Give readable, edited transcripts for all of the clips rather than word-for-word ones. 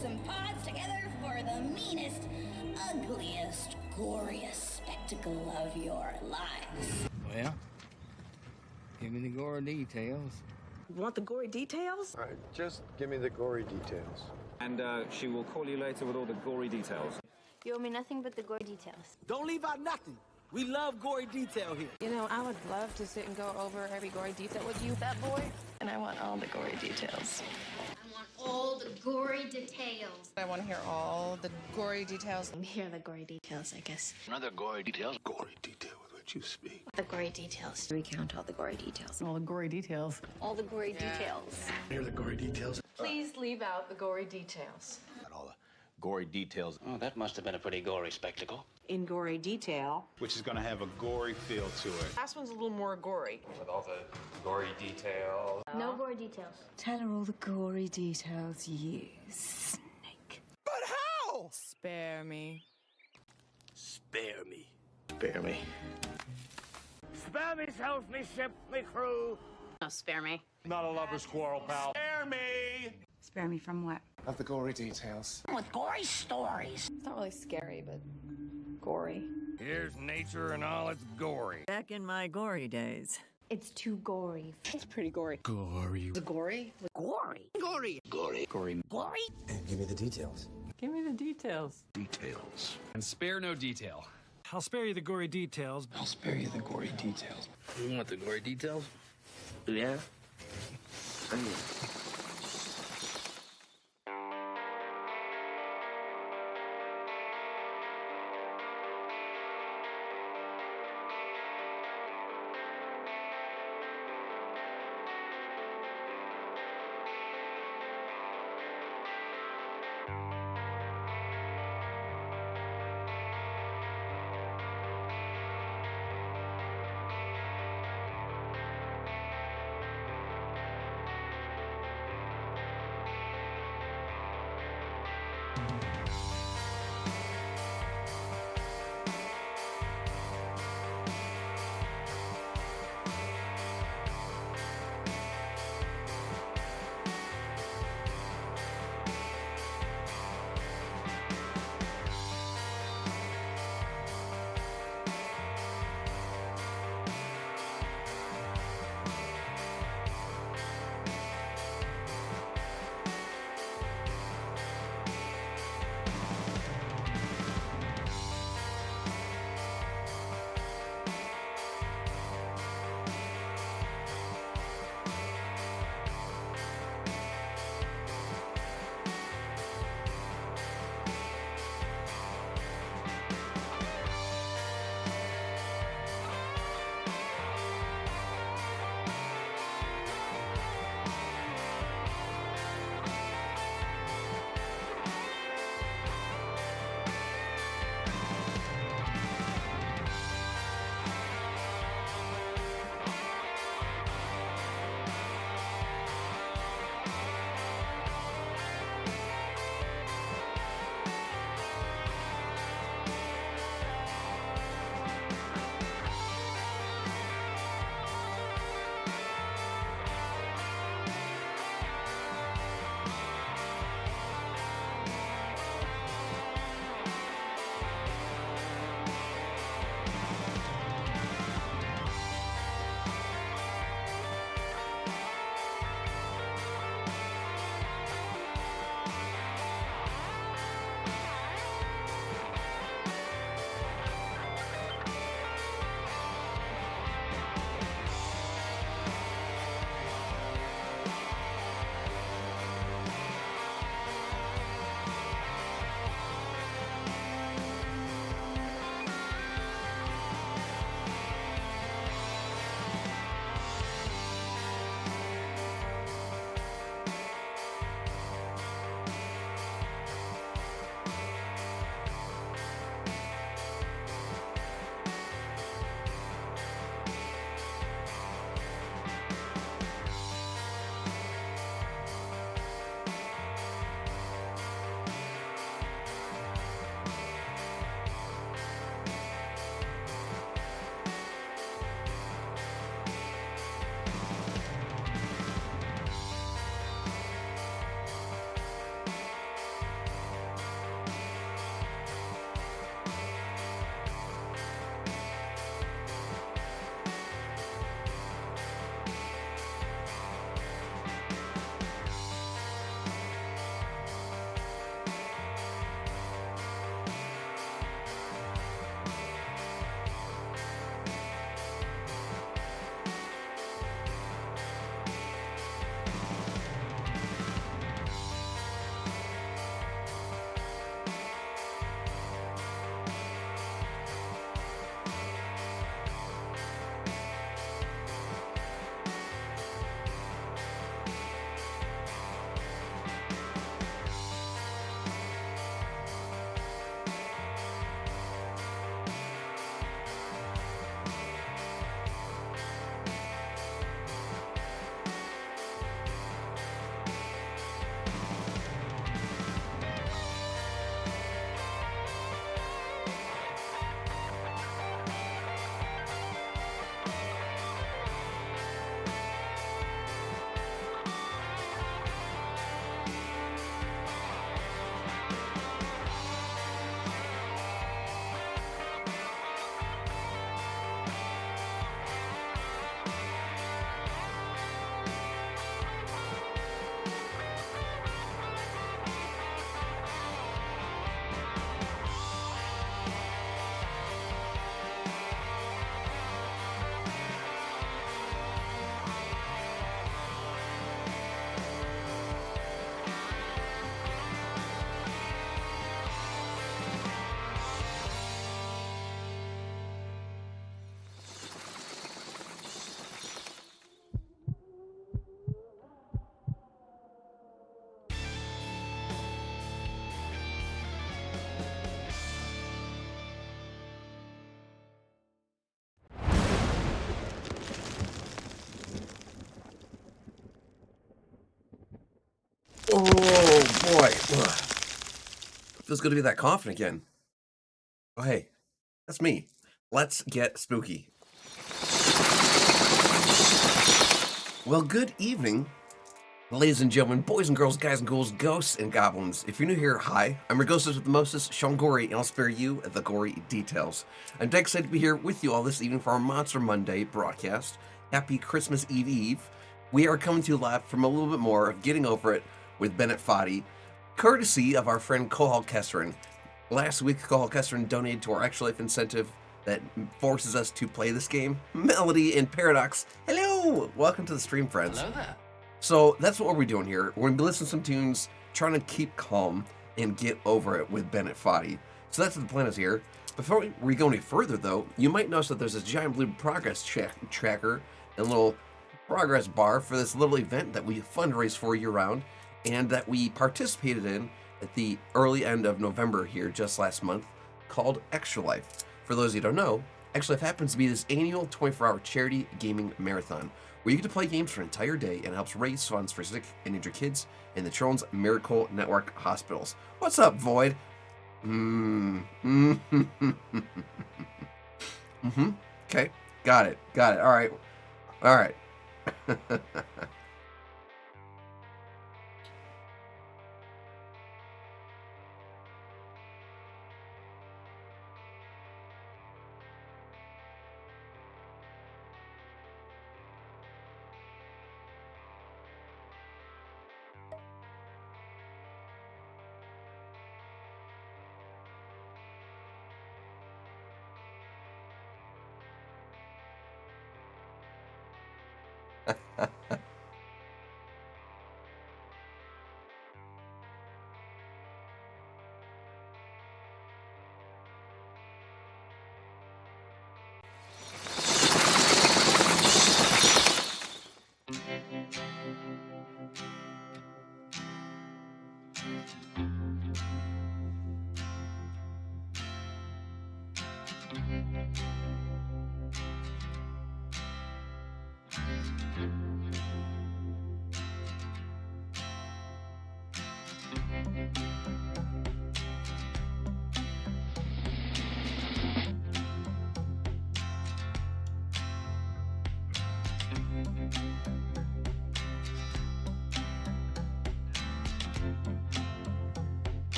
some paws together for the meanest, ugliest, goriest spectacle of your lives. Well, give me the gory details. You want the gory details? All right, just give me the gory details. And she will call you later with all the gory details. You owe me nothing but the gory details. Don't leave out nothing. We love gory detail here. You know, I would love to sit and go over every gory detail with you, fat boy. And I want all the gory details. I want all the gory details. I want to hear all the gory details. Here are the gory details, I guess. Another gory details. Gory detail with which you speak. The gory details. Recount all the gory details. All the gory details. All the gory details. Here are the gory details. Please leave out the gory details. And all the gory details. Oh, that must have been a pretty gory spectacle. In gory detail. Which is going to have a gory feel to it. Last one's a little more gory. With all the gory details. No gory details. Tell her all the gory details, you snake. But how? Spare me. Spare me. Spare me. Spare me, self, me ship, me crew. No, spare me. Not a lover's quarrel, pal. Spare me! Spare me from what? Of the gory details. With gory stories. It's not really scary, but gory. Here's nature and all its gory. Back in my gory days. It's too gory. It's pretty gory. Gory. The gory? Gory. Gory. Gory. Gory. Gory? And give me the details. Give me the details. Details. And spare no detail. I'll spare you the gory details. I'll spare you the gory details. You want the gory details? Yeah? Feels good to be that confident again. Oh, hey, that's me. Let's get spooky. Well, good evening, ladies and gentlemen, boys and girls, guys and ghouls, ghosts and goblins. If you're new here, hi. I'm your ghostess with the mostest, Sean Gory, and I'll spare you the gory details. I'm dead excited to be here with you all this evening for our Monster Monday broadcast. Happy Christmas Eve. We are coming to you live from a little bit more of Getting Over It with Bennet Foddy, courtesy of our friend Kohal Kesrin. Last week, Kohal Kesrin donated to our Extra Life incentive that forces us to play this game. Melody and Paradox, hello! Welcome to the stream, friends. Hello there. So that's what we're doing here. We're going to be listening to some tunes, trying to keep calm and get over it with Bennet Foddy. So that's what the plan is here. Before we go any further, though, you might notice that there's this giant blue progress tracker and a little progress bar for this little event that we fundraise for year-round and that we participated in at the early end of November here, just last month, called Extra Life. For those of you who don't know, Extra Life happens to be this annual 24-hour charity gaming marathon where you get to play games for an entire day and it helps raise funds for sick and injured kids in the Children's Miracle Network hospitals. What's up, Void? Okay, got it. All right.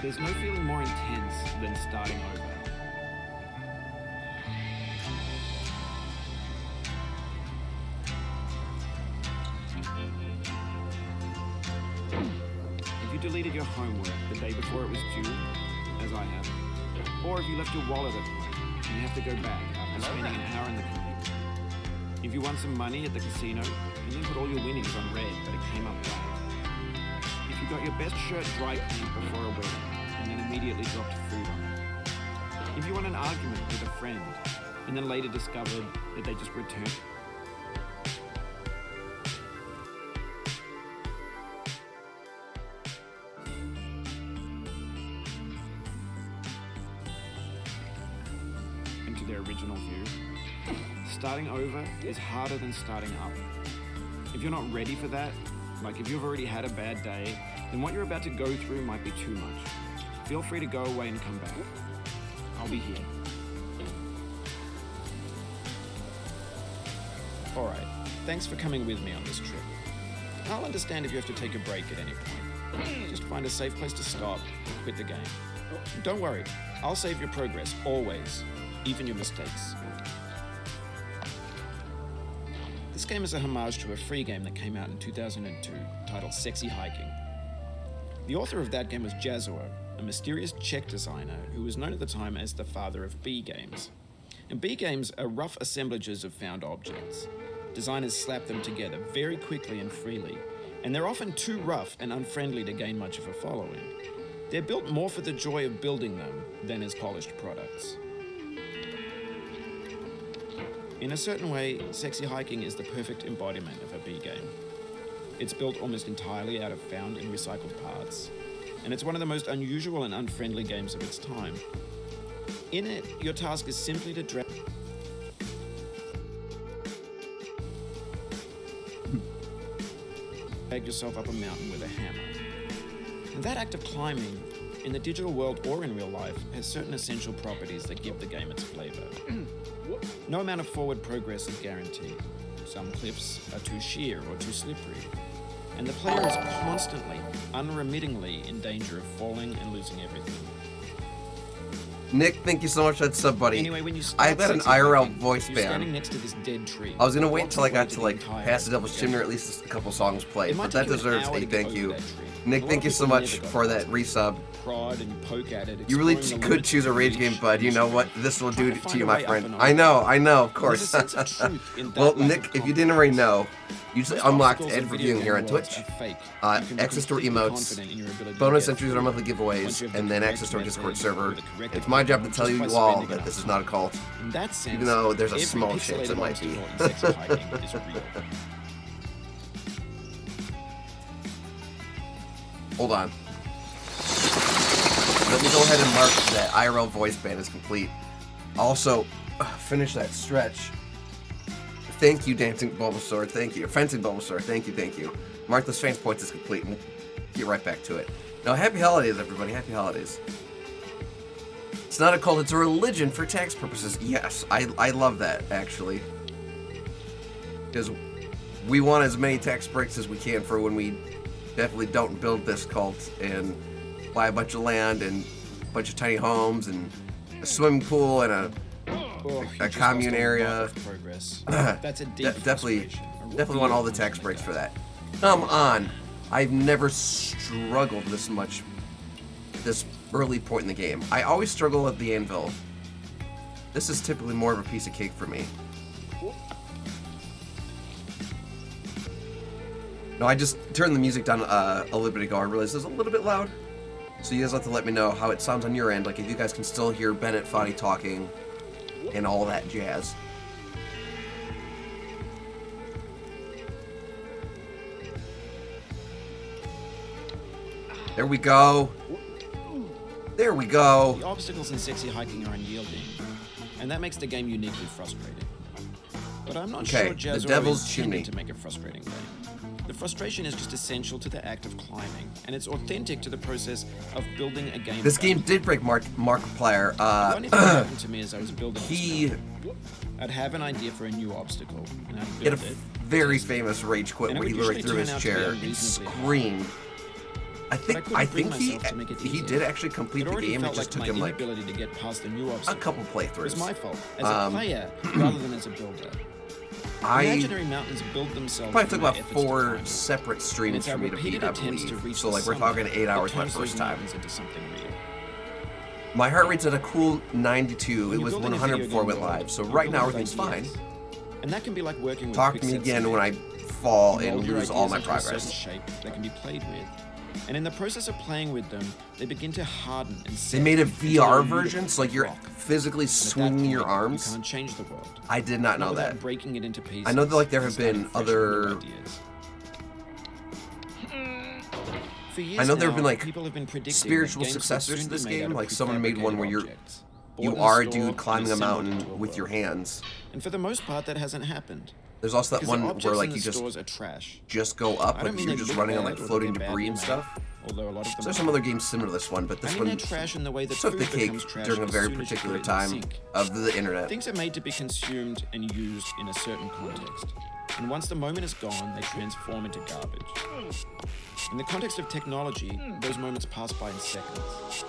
There's no feeling more intense than starting over. If you deleted your homework the day before it was due, as I have, or if you left your wallet at home and you have to go back after spending an hour in the commute. If you won some money at the casino and then put all your winnings on red but it came up bad. If you got your best shirt dry cleaned before a wedding and then immediately dropped food on it. If you won an argument with a friend and then later discovered that they just returned it. Into their original view. Starting over is harder than starting up. If you're not ready for that, like if you've already had a bad day, then what you're about to go through might be too much. Feel free to go away and come back. I'll be here. Alright, thanks for coming with me on this trip. I'll understand if you have to take a break at any point. Just find a safe place to stop and quit the game. Don't worry, I'll save your progress, always, even your mistakes. This game is a homage to a free game that came out in 2002 titled Sexy Hiking. The author of that game was Jazuo, a mysterious Czech designer who was known at the time as the father of B games. And B games are rough assemblages of found objects. Designers slap them together very quickly and freely, and they're often too rough and unfriendly to gain much of a following. They're built more for the joy of building them than as polished products. In a certain way, Sexy Hiking is the perfect embodiment of a B game. It's built almost entirely out of found and recycled parts, and it's one of the most unusual and unfriendly games of its time. In it, your task is simply to drag yourself up a mountain with a hammer. And that act of climbing, in the digital world or in real life, has certain essential properties that give the game its flavor. No amount of forward progress is guaranteed. Some cliffs are too sheer or too slippery, and the player is constantly, unremittingly in danger of falling and losing everything. Nick, thank you so much for that sub, buddy. Anyway, when you I've got an IRL voice you're band. standing next to this dead tree. I was gonna wait until I got to like past the Devil's Chimney or at least a couple songs played, but that deserves a thank you. Nick, thank you so much for that resub. Prod and poke at it, You really exploring the could limits choose a of rage reach, game, bud. You know what this will do trying to to find you, a my way up friend. and I know, of There's a course. sense of truth in that Well, lack Nick, of if you didn't already know, you just Most unlocked obstacles in ad video reviewing here on game worlds Twitch. are fake. You can be Access to completely emotes, confident in your ability to bonus get entries through on monthly once giveaways, you have and the then correct access to our method Discord or server. the correct It's my job to equipment tell just you by all spending that enough this is not a cult. In that sense, Even though there's a every small chance it pixelated might be. obstacle in Sexy Hiking is real. Hold on. Let me go ahead and mark that IRL voice band is complete. Also, finish that stretch. Thank you, Dancing Bulbasaur. Thank you. Fencing Bulbasaur. Thank you. Mark those fans points is complete, and we'll get right back to it. Now, happy holidays, everybody. Happy holidays. It's not a cult, it's a religion for tax purposes. Yes, I love that, actually. Because we want as many tax breaks as we can for when we definitely don't build this cult and buy a bunch of land and a bunch of tiny homes and a swimming pool and a commune area. That's a deep definitely want all the tax breaks for that. Come on. I've never struggled this much this early point in the game. I always struggle at the anvil. This is typically more of a piece of cake for me. No, I just turned the music down a little bit ago. I realized it was a little bit loud. So you guys have to let me know how it sounds on your end. Like if you guys can still hear Bennet Foddy talking and all that jazz. There we go. There we go. The obstacles in Sexy Hiking are unyielding, and that makes the game uniquely frustrating. But I'm not sure the Jazuo Devil's is Chimney. intended to make a frustrating game. The frustration is just essential to the act of climbing, and it's authentic to the process of building a game. This game did break Markiplier. The funny thing happened to me as I was building he I'd have an idea for a new obstacle, and I'd did a build it. very famous rage quit And it where he would literally usually threw turn his out to be chair and unreasonably hard. screamed. I couldn't bring think myself to make it he easier. did actually complete It the already game. It felt just like took my him like inability to get past a new a obstacle couple playthroughs. was my fault as a player rather than as a builder. I Imaginary mountains build themselves. probably took from my about efforts to 4 climb them. separate And streams it's our for me to beat, repeated I attempts to believe. reach So the like we're summit talking 8 hours that my turns first those time. mountains into something real. My heart rate's at a cool 92. When It you're was building a 100 video before we game went world, live. So you're right now building everything's fine. ideas. And that can be like working with Talk to me quick again sets when I of fall You and mold your lose all ideas my into a certain progress. shape that can be played with. And in the process of playing with them, they begin to harden and set. They made a until VR they're version, so like you're rock. physically And at that swinging your point, arms. You can't change the world. I did not know without that. breaking it into pieces. I know that like there have and starting been fresh with new other. ideas. For years I know there have been now, like people have been predicting spiritual that games would successors soon to be this made out game. of Like someone made one where prefabricated you objects, bought in are a store dude and climbing a assembled mountain into a with your world. hands. And for the most part, that hasn't happened. There's also that Because the one objects where in like the you just stores are trash. go up, I don't like mean you're they just look running on bad like or floating they're debris and badly stuff. made, although a lot of them There's are. some other games similar to this one, but this I mean, one they're trash in the way that took the food cake becomes trash during a as very soon as you particular put it in the time sink. of the internet. Things are made to be consumed and used in a certain context. And once the moment is gone, they transform into garbage. In the context of technology, those moments pass by in seconds.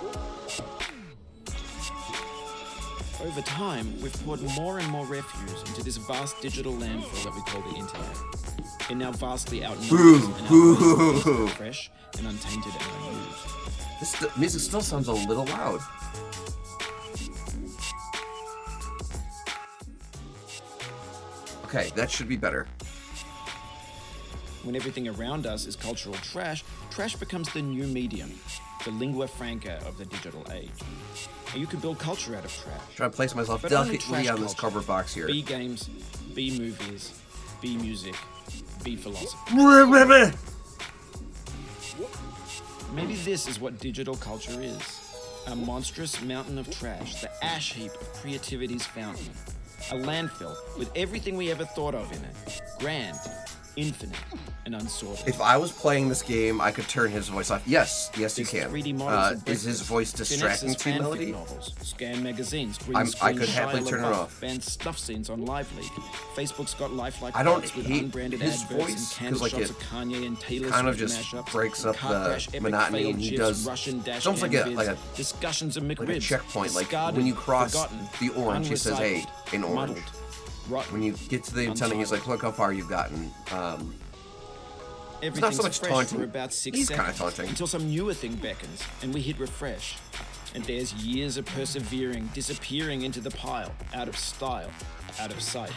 Over time, we've poured more and more refuse into this vast digital landfill that we call the internet. It now vastly outnumbers and outweighs fresh and untainted and unused. This music still sounds a little loud. Okay, that should be better. When everything around us is cultural trash, trash becomes the new medium, the lingua franca of the digital age. And you can build culture out of trash. Trying to place myself But only delicately trash on this culture. cardboard box here. B games, B movies, B music, B philosophy. Maybe this is what digital culture is. A monstrous mountain of trash, the ash heap of creativity's fountain. A landfill with everything we ever thought of in it. Grand, infinite, and unsorted. If I was playing this game, I could turn his voice off. Yes, you These can. 3D models of Is his breakfast, voice distracting Finnex's to you, fanfic Melody? novels, Scan magazines, green I screen could happily Shia turn it LaBeouf, off. banned stuff scenes on Live Leak. Facebook's got lifelike I don't bots with hate unbranded his adverts voice, and 'cause, candid like, shots it of Kanye and Taylor kind of Swift just mashups, breaks up car the crash, epic monotony, failed and he GIFs, does- Russian dash it's almost like cam a- like vids, a- discussions of McRibs, like a checkpoint. Like discarded, when you cross forgotten, the orange, he says, "Hey, in orange." muddled, rotten. When you get to the antenna, he's like, "Look how far you've gotten." It's not so Everything's much fresh taunting. for about 6 He's kinda seconds taunting. until some newer thing beckons and we hit refresh. And there's years of persevering disappearing into the pile, out of style, out of sight.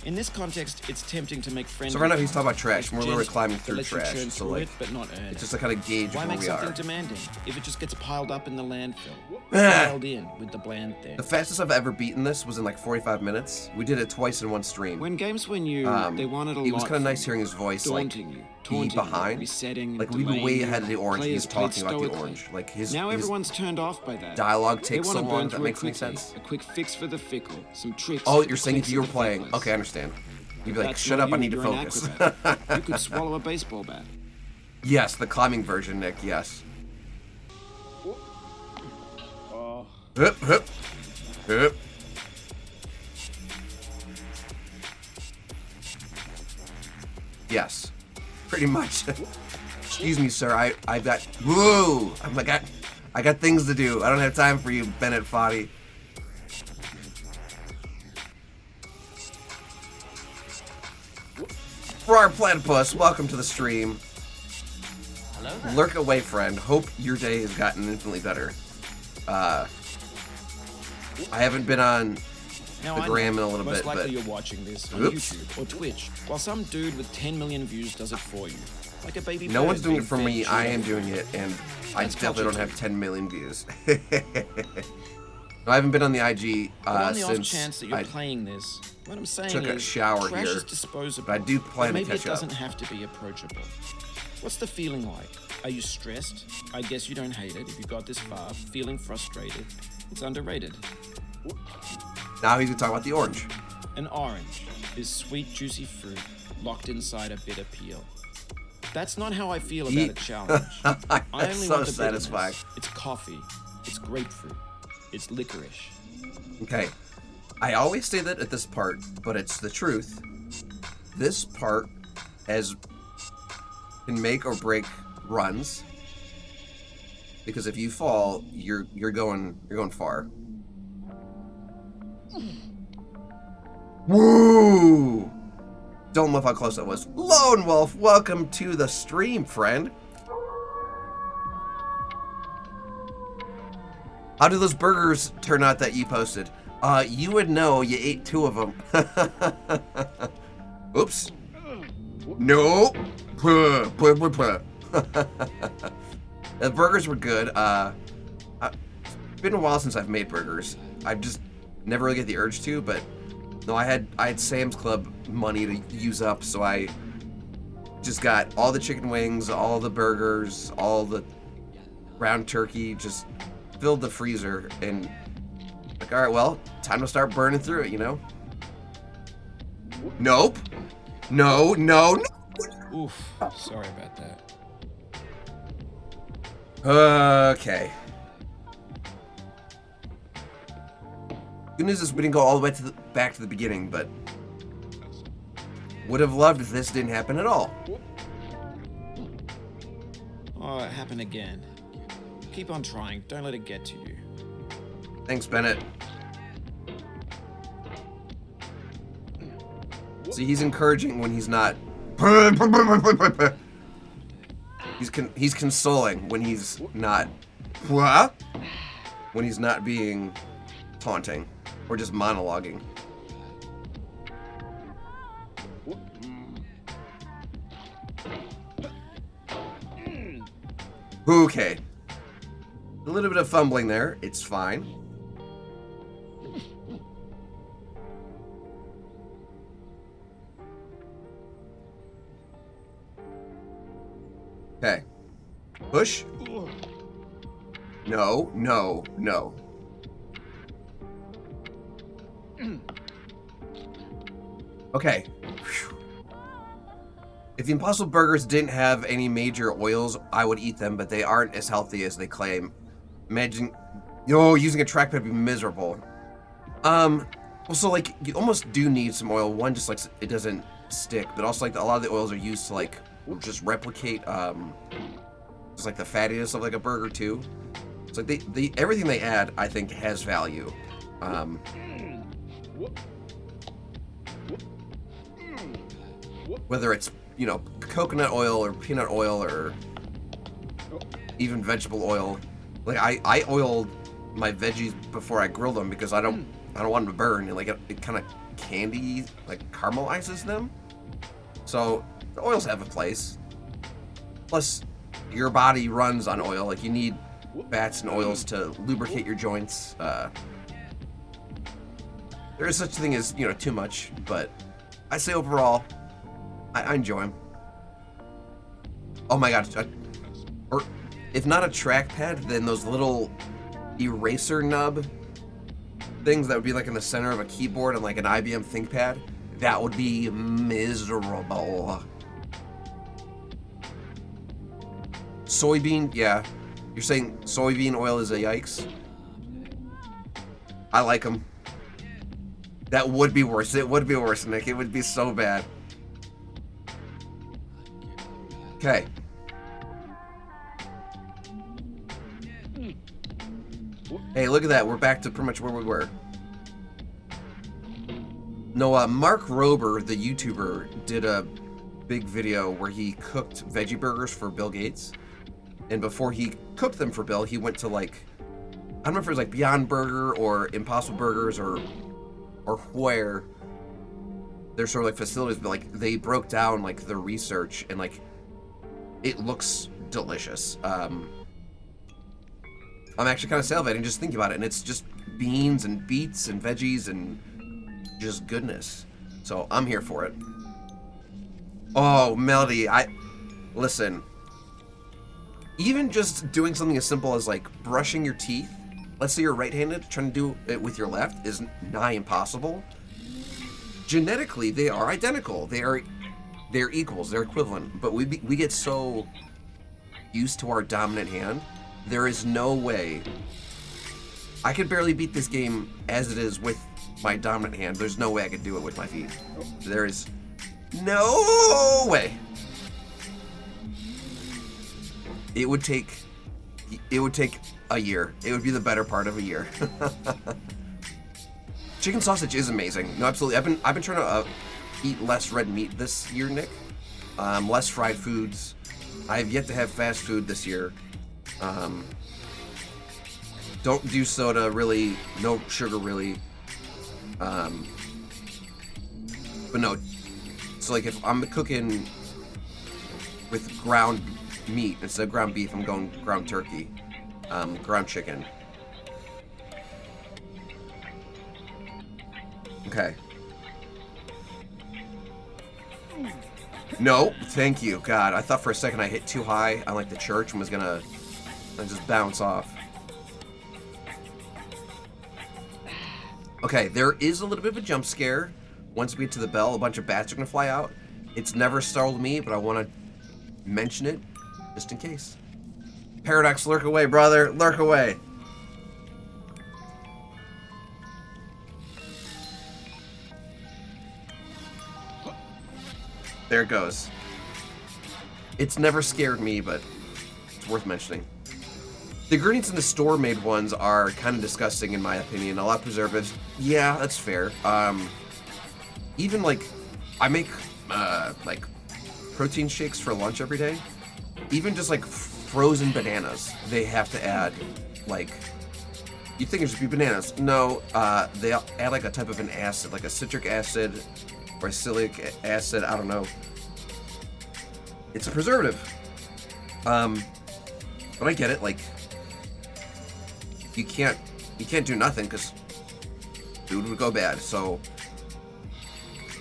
In this context, it's tempting to make friendly. So right now he's talking about trash. content. We're literally Gentle, climbing that through lets you trash. churn So through like, it, but not earn it's it. just to kind of gauge Why where make we something are. demanding if it just gets piled up in the landfill? Piled in with the bland thing. The fastest I've ever beaten this was in like 45 minutes. We did it twice in one stream. When games were new, they wanted a lot. It was kind of from nice you. hearing his voice, like Daunting you, be taunting you, behind. resetting, Like we'd be way delaying ahead of the you. orange. He's Players talking played about the stoically. orange. Like his Now his everyone's turned off by that. dialogue They takes wanna so burn long. That through it makes any quickly. sense. A quick fix for the fickle, some tricks. Oh, for you're the saying if clicks you were of the playing. feckless. Okay, I understand. You'd be like, That's shut not up, I you, need to you're an focus. acrobat. You could swallow a baseball bat. Yes, the climbing version, Nick, yes. Hup, hup, hup. Yes, pretty much. Excuse me, sir. I've got. Whoa! I got things to do. I don't have time for you, Bennet Foddy. For our platypus, welcome to the stream. Hello? Lurk away, friend. Hope your day has gotten infinitely better. I haven't been on Now, the I gram in know, a little most bit, likely but you're watching this on Oops. YouTube or Twitch, while some dude with 10 million views does it for you, like a baby. no bird one's doing being it for fed me. I am Cheetos. doing it, and I That's definitely culture don't have too. 10 million views. No, I haven't been on the IG But on the off since chance that you're I playing this, what I'm saying took a is shower trash here, is disposable. but I do plan to maybe catch it up. doesn't have to be approachable. What's the feeling like? Are you stressed? I guess you don't hate it if you got this far. Feeling frustrated? It's underrated. Now he's gonna talk about the orange. An orange is sweet, juicy fruit locked inside a bitter peel. That's not how I feel about a challenge. I only That's so want the bitterness. satisfying. It's coffee. It's grapefruit. It's licorice. Okay, I always say that at this part, but it's the truth. This part can make or break runs, because if you fall, you're going far. Woo! Don't love how close that was. Lone Wolf, welcome to the stream, friend. How did those burgers turn out that you posted? You would know. You ate 2 of them. Oops. No. The burgers were good. It's been a while since I've made burgers. I've just never really get the urge to, but no, I had Sam's Club money to use up, so I just got all the chicken wings, all the burgers, all the ground turkey, just filled the freezer, and like, all right, well, time to start burning through it, you know? Nope. No. Oof. Sorry about that. Okay. Good news is we didn't go all the way back to the beginning, but would have loved if this didn't happen at all. Oh, it happened again. keep on trying. Don't let it get to you. Thanks, Bennett. See, he's encouraging when he's not. He's consoling when he's not. What? When he's not being taunting or just monologuing. Okay. A little bit of fumbling there. It's fine. Okay. Push. No, no, no. Okay. Whew. If the Impossible Burgers didn't have any major oils, I would eat them, but they aren't as healthy as they claim. Imagine, using a trackpad would be miserable. Well, so like, you almost do need some oil. One, just like it doesn't stick, but also like a lot of the oils are used to like just replicate, just like the fattiness of like a burger too. It's like they everything they add, I think, has value. Whether it's, coconut oil or peanut oil or even vegetable oil. Like I oiled my veggies before I grilled them because I don't want them to burn, and like it kind of candy like caramelizes them. So the oils have a place. Plus, your body runs on oil. Like you need fats and oils to lubricate your joints. There is such a thing as too much, but I say overall, I enjoy them. Oh my gosh, or if not a trackpad, then those little eraser nub things that would be like in the center of a keyboard and like an IBM ThinkPad, that would be miserable. Soybean, yeah. You're saying soybean oil is a yikes? I like them. That would be worse. It would be worse, Nick. It would be so bad. Okay. Hey, look at that. We're back to pretty much where we were. No, Mark Rober, the YouTuber, did a big video where he cooked veggie burgers for Bill Gates. And before he cooked them for Bill, he went to like, I don't remember if it was like Beyond Burger or Impossible Burgers or where they're sort of like facilities, but like they broke down like the research and like it looks delicious. I'm actually kind of salivating just thinking about it, and it's just beans and beets and veggies and just goodness. So I'm here for it. Oh, Melody, listen. Even just doing something as simple as like brushing your teeth, let's say you're right-handed, trying to do it with your left is nigh impossible. Genetically, they are identical. They're equals, they're equivalent, but we get so used to our dominant hand. There is no way. I could barely beat this game as it is with my dominant hand. There's no way I could do it with my feet. There is no way. It would take a year. It would be the better part of a year. Chicken sausage is amazing. No, absolutely. I've been trying to eat less red meat this year, Nick. Less fried foods. I have yet to have fast food this year. Don't do soda, really. No sugar, really. But no. So like if I'm cooking with ground meat instead of ground beef, I'm going ground turkey, ground chicken. Okay. No, thank you. God, I thought for a second I hit too high on like the church and was gonna just bounce off. Okay, there is a little bit of a jump scare. Once we get to the bell, a bunch of bats are gonna fly out. It's never startled me, but I want to mention it just in case. Paradox, lurk away, brother. Lurk away. There it goes. It's never scared me, but it's worth mentioning. The ingredients in the store-made ones are kind of disgusting in my opinion. A lot of preservatives. Yeah, that's fair. Even like, I make like protein shakes for lunch every day. Even just like frozen bananas, they have to add like, you'd think it would just be bananas. No, they add like a type of an acid, like a citric acid or acylic acid, I don't know. It's a preservative. But I get it, like, you can't do nothing because food would go bad. So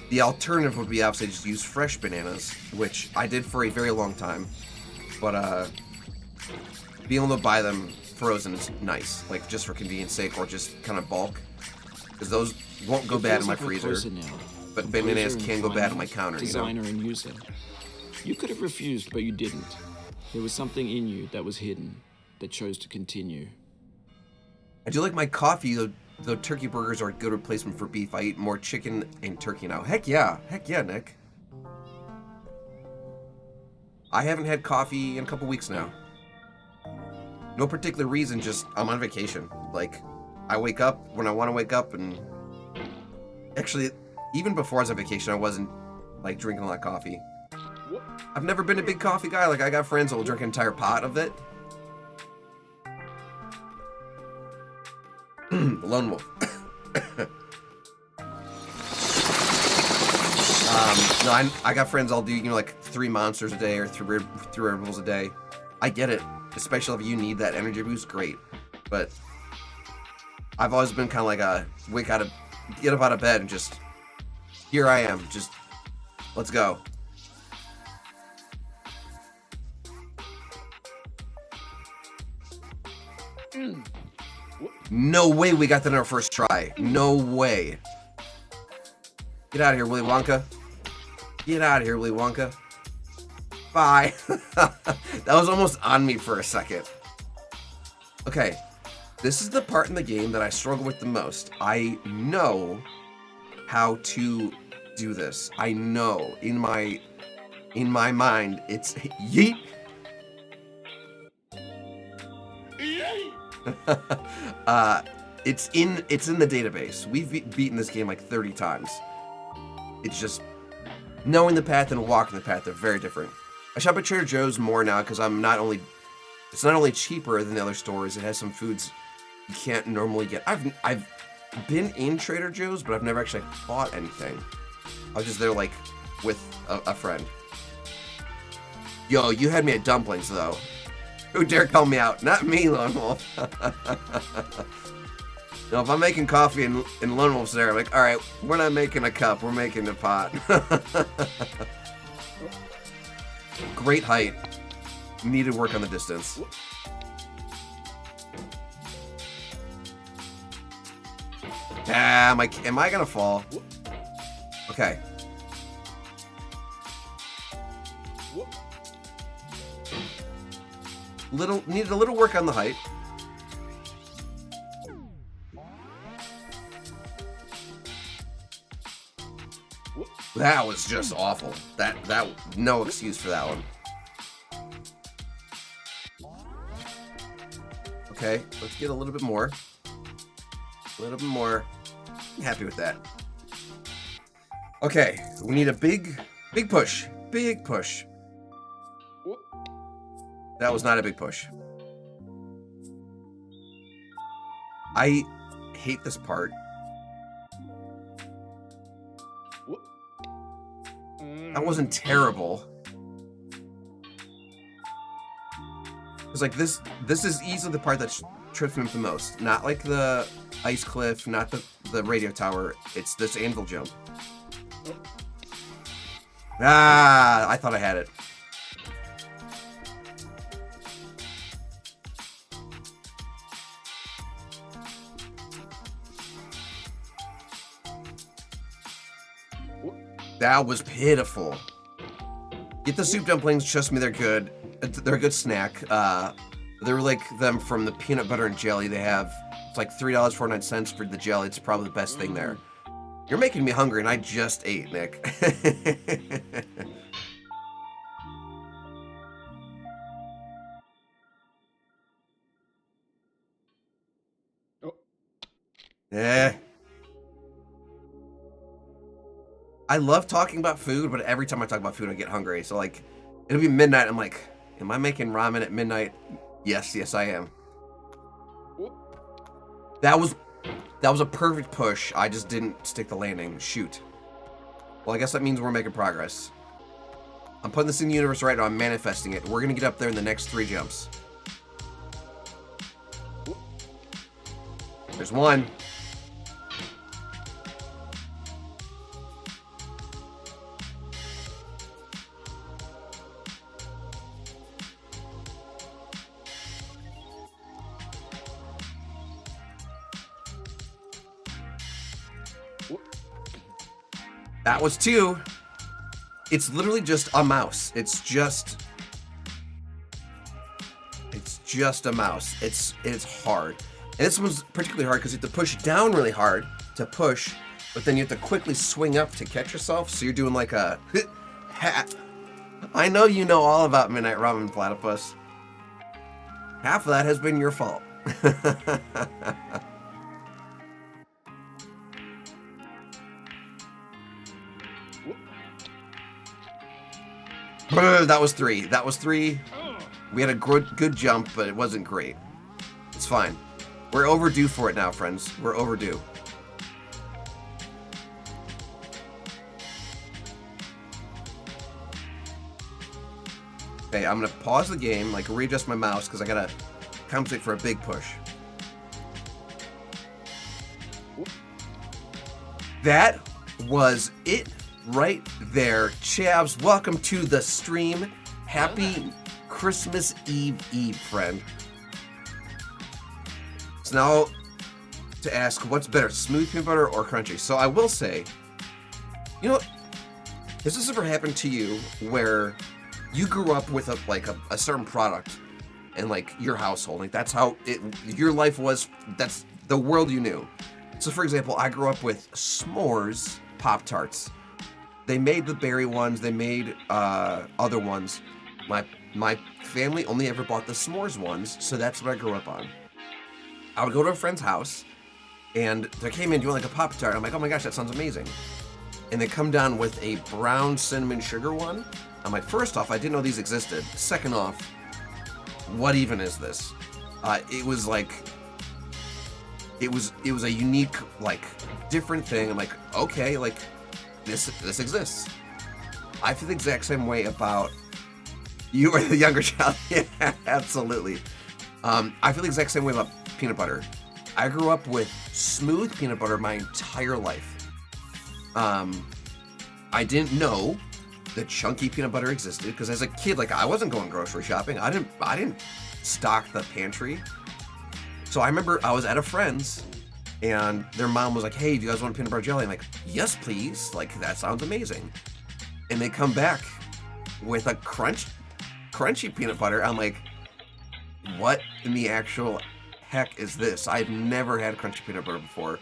the alternative would be obviously just use fresh bananas, which I did for a very long time. But being able to buy them frozen is nice, like just for convenience sake or just kind of bulk, because those won't go bad in my freezer. But bananas can go bad on my counter. Designer and user. You could have refused, but you didn't. There was something in you that was hidden, that chose to continue. I do like my coffee, though turkey burgers are a good replacement for beef. I eat more chicken and turkey now. Heck yeah, Nick. I haven't had coffee in a couple weeks now. No particular reason, just I'm on vacation. Like, I wake up when I want to wake up, and actually, even before I was on vacation, I wasn't like drinking a lot of coffee. I've never been a big coffee guy. Like, I got friends that will drink an entire pot of it. Lone wolf. No, I got friends. I'll do, like 3 monsters a day or three Red Bulls a day. I get it, especially if you need that energy boost. Great, but I've always been kind of like get up out of bed and just, here I am, just let's go. No way we got that in our first try. No way. Get out of here, Willy Wonka. Get out of here, Willy Wonka. Bye. That was almost on me for a second. Okay. This is the part in the game that I struggle with the most. I know how to do this. I know in my mind it's yeet. It's in the database. We've beaten this game like 30 times. It's just knowing the path and walking the path are very different. I shop at Trader Joe's more now because it's not only cheaper than the other stores, it has some foods you can't normally get. I've been in Trader Joe's, but I've never actually bought anything. I was just there like with a friend. Yo, you had me at dumplings though. Who dare call me out? Not me, Lone Wolf. No, if I'm making coffee and Lone Wolf's there, I'm like, alright, we're not making a cup, we're making a pot. Great height. Needed work on the distance. Am I gonna fall? Okay. Needed a little work on the height. That was just awful. That no excuse for that one. Okay, let's get a little bit more. A little bit more. I'm happy with that. Okay, we need a big push. Big push. That was not a big push. I hate this part. That wasn't terrible. It's like this is easily the part that trips me up the most. Not like the ice cliff, not the radio tower. It's this anvil jump. Ah, I thought I had it. That was pitiful. Get the soup dumplings. Trust me, they're good. They're a good snack. They're like them from the peanut butter and jelly. It's like $3.49 for the jelly. It's probably the best thing there. You're making me hungry, and I just ate, Nick. I love talking about food, but every time I talk about food, I get hungry. So, like, it'll be midnight. I'm like, am I making ramen at midnight? Yes, I am. That was a perfect push. I just didn't stick the landing. Shoot. Well, I guess that means we're making progress. I'm putting this in the universe right now. I'm manifesting it. We're going to get up there in the next 3 jumps. There's one. That was 2. It's literally just a mouse. It's just a mouse. It's hard. And this one's particularly hard because you have to push down really hard to push, but then you have to quickly swing up to catch yourself. So you're doing like a hat. I know you know all about Midnight Ramen, Platypus. Half of that has been your fault. That was 3. That was 3. We had a good jump, but it wasn't great. It's fine. We're overdue for it now, friends. We're overdue. Okay, I'm gonna pause the game, like readjust my mouse, because I gotta compensate for a big push. That was it right there. Chavs, welcome to the stream. Happy Christmas Eve, friend. So now to ask, what's better, smooth peanut butter or crunchy? So I will say, you know, has this ever happened to you where you grew up with a certain product in like your household? Like that's how your life was. That's the world you knew. So for example, I grew up with s'mores Pop-Tarts. They made the berry ones. They made other ones. My family only ever bought the s'mores ones, so that's what I grew up on. I would go to a friend's house, and they came in doing like a Pop-Tart. I'm like, oh my gosh, that sounds amazing. And they come down with a brown cinnamon sugar one. I'm like, first off, I didn't know these existed. Second off, what even is this? It was like, it was a unique, like, different thing. I'm like, okay, like, this exists. I feel the exact same way about you or the younger child. Yeah, absolutely. I feel the exact same way about peanut butter. I grew up with smooth peanut butter my entire life. I didn't know that chunky peanut butter existed because as a kid, like I wasn't going grocery shopping. I didn't stock the pantry. So I remember I was at a friend's and their mom was like, hey, do you guys want peanut butter jelly? I'm like, yes, please. Like, that sounds amazing. And they come back with a crunchy peanut butter. I'm like, what in the actual heck is this? I've never had crunchy peanut butter before.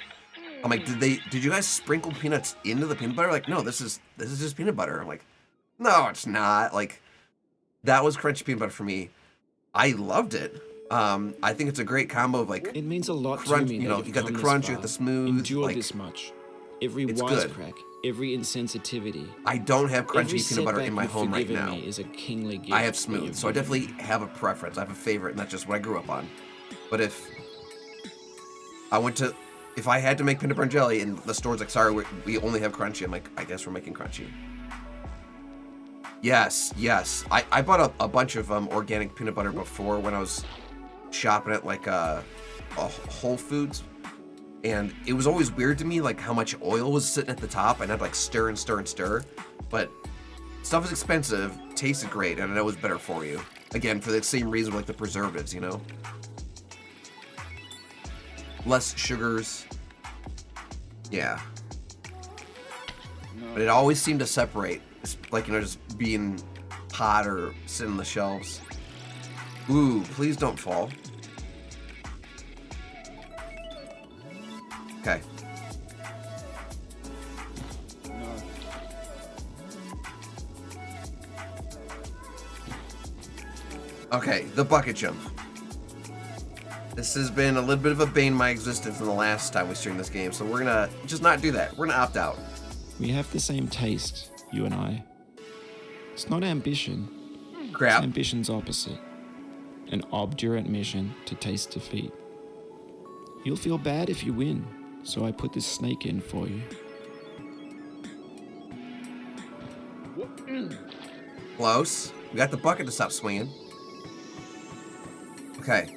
I'm like, did you guys sprinkle peanuts into the peanut butter? Like, no, this is just peanut butter. I'm like, no, it's not. Like, that was crunchy peanut butter for me. I loved it. I think it's a great combo of like, it means a lot crunch, to me. you know, you got the crunch, you got the smooth. Endured like, this much. Every it's wisecrack, every insensitivity. I don't have crunchy peanut butter in my you've home right forgiven now. me is a kingly gift I have that smooth, you've so I given definitely have a preference. I have a favorite, and that's just what I grew up on. But if I had to make peanut butter and jelly, and the store's like, sorry, we only have crunchy, I'm like, I guess we're making crunchy. Yes. I bought a bunch of organic peanut butter before when I was shopping at like a Whole Foods, and it was always weird to me like how much oil was sitting at the top, and I'd like stir and stir and stir. But stuff is expensive, tasted great, and I know it was better for you. Again, for the same reason, like the preservatives, you know, less sugars. Yeah, but it always seemed to separate, like, you know, just being hot or sitting on the shelves. Ooh, please don't fall. Okay. Okay, the bucket jump. This has been a little bit of a bane of my existence in the last time we streamed this game, so we're gonna just not do that. We're gonna opt out. We have the same taste, you and I. It's not ambition. Crap. It's ambition's opposite. An obdurate mission to taste defeat. You'll feel bad if you win, so I put this snake in for you. Close. We got the bucket to stop swinging. Okay.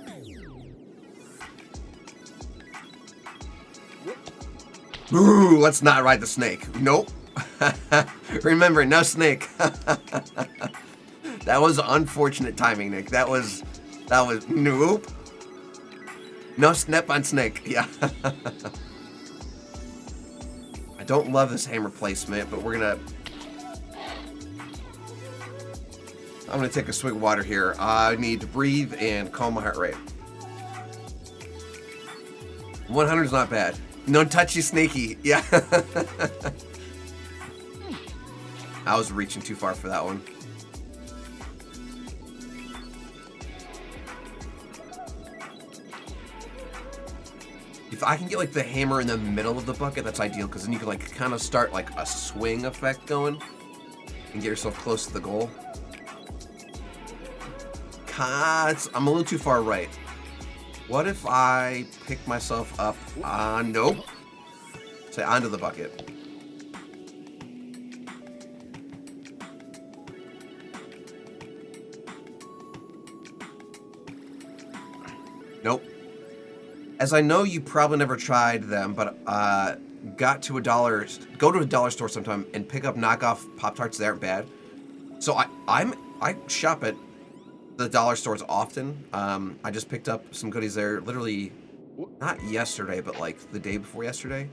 Ooh, let's not ride the snake. Nope. Remember, no snake. That was unfortunate timing, Nick. That was nope. No snap on snake. Yeah. I don't love this hammer placement, but I'm gonna take a swig of water here. I need to breathe and calm my heart rate. 100 is not bad. No touchy snaky. Yeah. I was reaching too far for that one. If I can get like the hammer in the middle of the bucket, that's ideal, because then you can like kind of start like a swing effect going and get yourself close to the goal. I'm a little too far right. What if I pick myself up on, nope, say onto the bucket. Nope. As I know you probably never tried them, but go to a dollar store sometime and pick up knockoff Pop-Tarts that aren't bad. So I shop at the dollar stores often. I just picked up some goodies there literally not yesterday, but like the day before yesterday.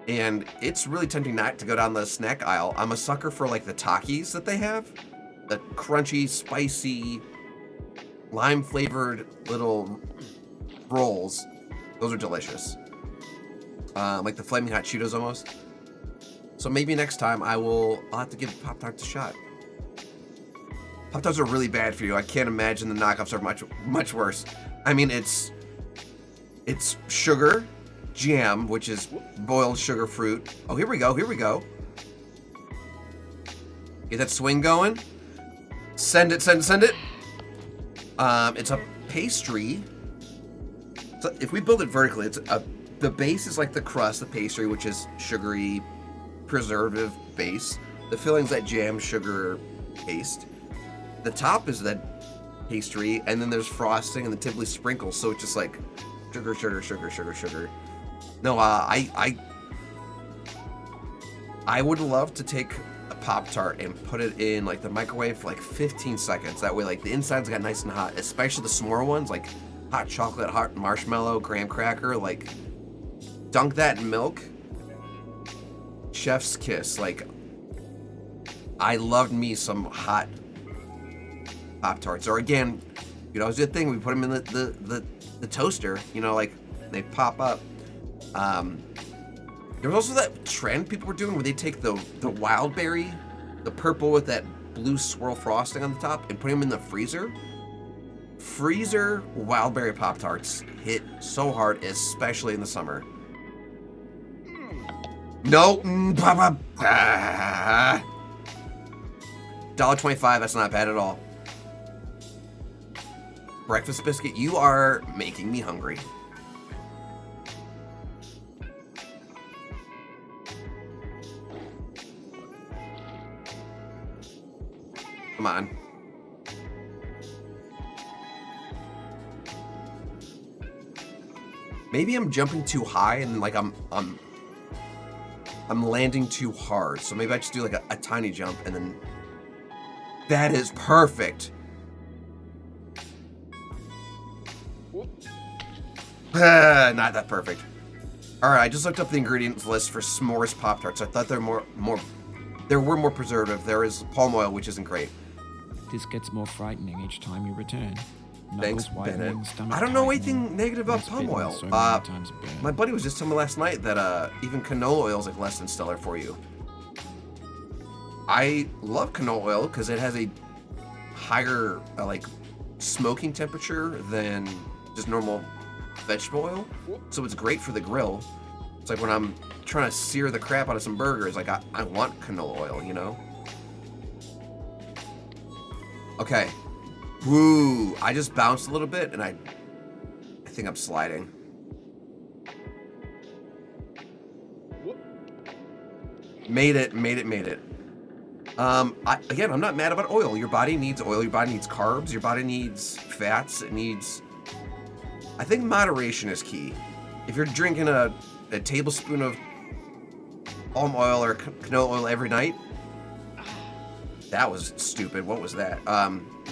And it's really tempting not to go down the snack aisle. I'm a sucker for like the Takis that they have. The crunchy, spicy, lime flavored little rolls. Those are delicious. Like the Flaming Hot Cheetos almost. So maybe next time I'll have to give Pop-Tarts a shot. Pop-Tarts are really bad for you. I can't imagine the knockoffs are much worse. I mean, it's sugar, jam, which is boiled sugar fruit. Oh, here we go. Get that swing going. Send it. It's a pastry. So if we build it vertically, the base is like the crust, the pastry, which is sugary, preservative base. The filling's that jam, sugar paste. The top is that pastry, and then there's frosting and the typically sprinkles, so it's just like sugar. No, I would love to take a Pop-Tart and put it in like the microwave for like 15 seconds. That way, like the insides got nice and hot, especially the s'more ones, like hot chocolate, hot marshmallow, graham cracker. Like dunk that in milk. Chef's kiss. Like I loved me some hot Pop-Tarts. Or again, you know, it's a good thing we put them in the toaster, you know, like they pop up. There was also that trend people were doing where they take the wild berry, the purple with that blue swirl frosting on the top, and put them in the freezer. Freezer wild berry Pop-Tarts hit so hard, especially in the summer. No, $1.25, that's not bad at all. Breakfast biscuit, you are making me hungry. Come on. Maybe I'm jumping too high and like I'm landing too hard. So maybe I just do like a tiny jump and then that is perfect. Not that perfect. All right, I just looked up the ingredients list for s'mores Pop-Tarts. I thought there were more preservative. There is palm oil, which isn't great. This gets more frightening each time you return. Thanks, Bennet. I don't know anything negative about palm oil. My buddy was just telling me last night that even canola oil is like less than stellar for you. I love canola oil because it has a higher like smoking temperature than just normal vegetable oil. So it's great for the grill. It's like when I'm trying to sear the crap out of some burgers, like I want canola oil, you know? Okay. Woo! I just bounced a little bit, and I think I'm sliding. Made it. Again, I'm not mad about oil. Your body needs oil. Your body needs carbs. Your body needs fats. It needs... I think moderation is key. If you're drinking a tablespoon of palm oil or canola oil every night, that was stupid. What was that?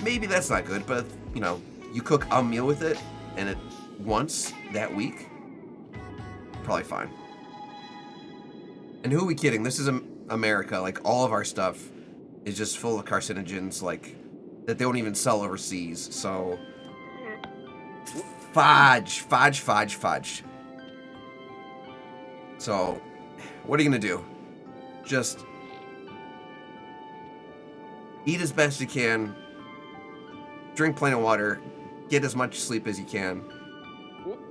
Maybe that's not good, but, you know, you cook a meal with it, and it once that week, probably fine. And who are we kidding? This is America. Like, all of our stuff is just full of carcinogens, like, that they don't even sell overseas. So, fudge. So, what are you gonna do? Just eat as best you can, drink plenty of water, get as much sleep as you can,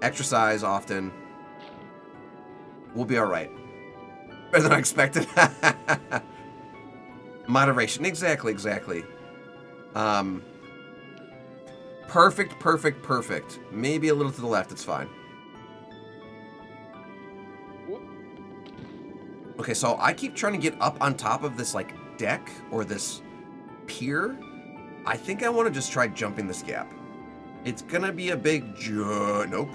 exercise often. We'll be all right. Better than I expected. Moderation. Exactly. Perfect. Maybe a little to the left. It's fine. Okay, so I keep trying to get up on top of this, like, deck or this pier. I think I want to just try jumping this gap. It's gonna be a big nope.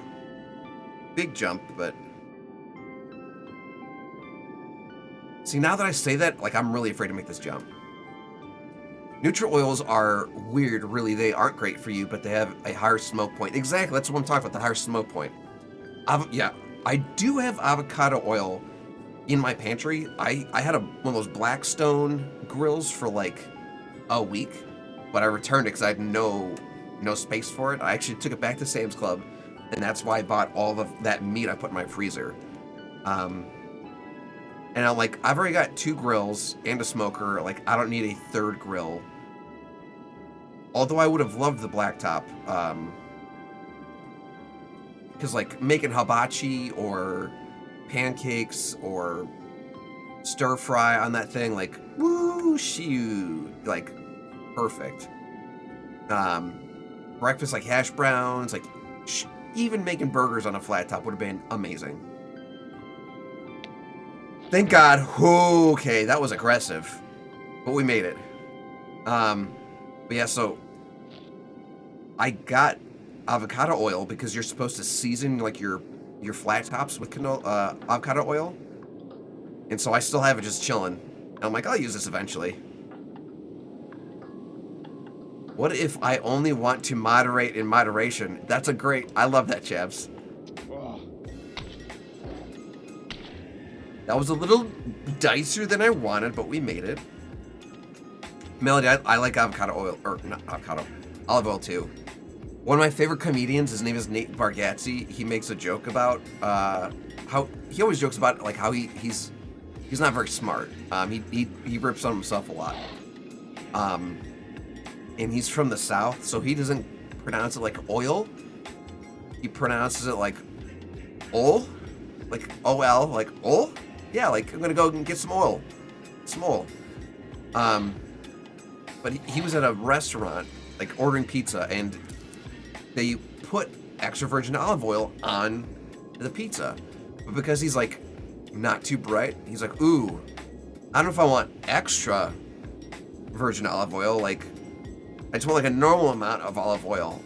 Big jump, but... See, now that I say that, like, I'm really afraid to make this jump. Neutral oils are weird, really. They aren't great for you, but they have a higher smoke point. Exactly, that's what I'm talking about, the higher smoke point. Yeah, I do have avocado oil in my pantry. I had one of those Blackstone grills for, like, a week, but I returned it because I had no space for it. I actually took it back to Sam's Club, and that's why I bought all of that meat I put in my freezer. And I'm like, I've already got 2 grills and a smoker. Like, I don't need a 3rd grill. Although I would have loved the blacktop. Because, like, making hibachi or pancakes or stir fry on that thing, like, woo, shoo, like, perfect. Breakfast, like hash browns, like, even making burgers on a flat top would have been amazing. Thank God. Okay, that was aggressive, but we made it. But yeah, so I got avocado oil because you're supposed to season, like, your flat tops with avocado oil, and so I still have it just chilling. And I'm like, I'll use this eventually. What if I only want to moderate in moderation? That's a great... I love that, Chavs. That was a little dicier than I wanted, but we made it. Melody, I like avocado oil, or not avocado, olive oil too. One of my favorite comedians, his name is Nate Bargatze. He makes a joke about how he always jokes about, like, how he's not very smart. He rips on himself a lot. And he's from the South, so he doesn't pronounce it like oil. He pronounces it like ol, like O-L, like ol. Yeah, like, I'm gonna go and get some oil. But he was at a restaurant, like, ordering pizza, and they put extra virgin olive oil on the pizza. But because he's, like, not too bright, he's like, ooh, I don't know if I want extra virgin olive oil, like, I just want, like, a normal amount of olive oil.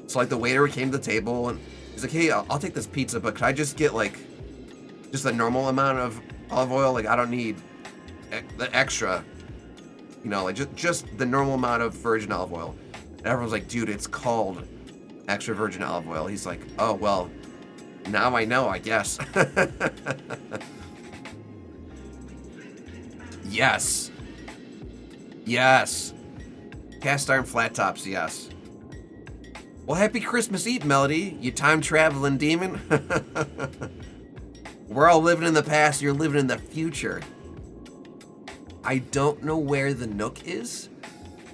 So, like, the waiter came to the table, and he's like, hey, I'll take this pizza, but could I just get, like, just a normal amount of olive oil? Like, I don't need the extra, you know, like, just the normal amount of virgin olive oil. And everyone's like, dude, it's called extra virgin olive oil. He's like, oh, well, now I know, I guess. Yes. Cast iron flat tops, yes. Well, happy Christmas Eve, Melody, you time-traveling demon. We're all living in the past, you're living in the future. I don't know where the Nook is,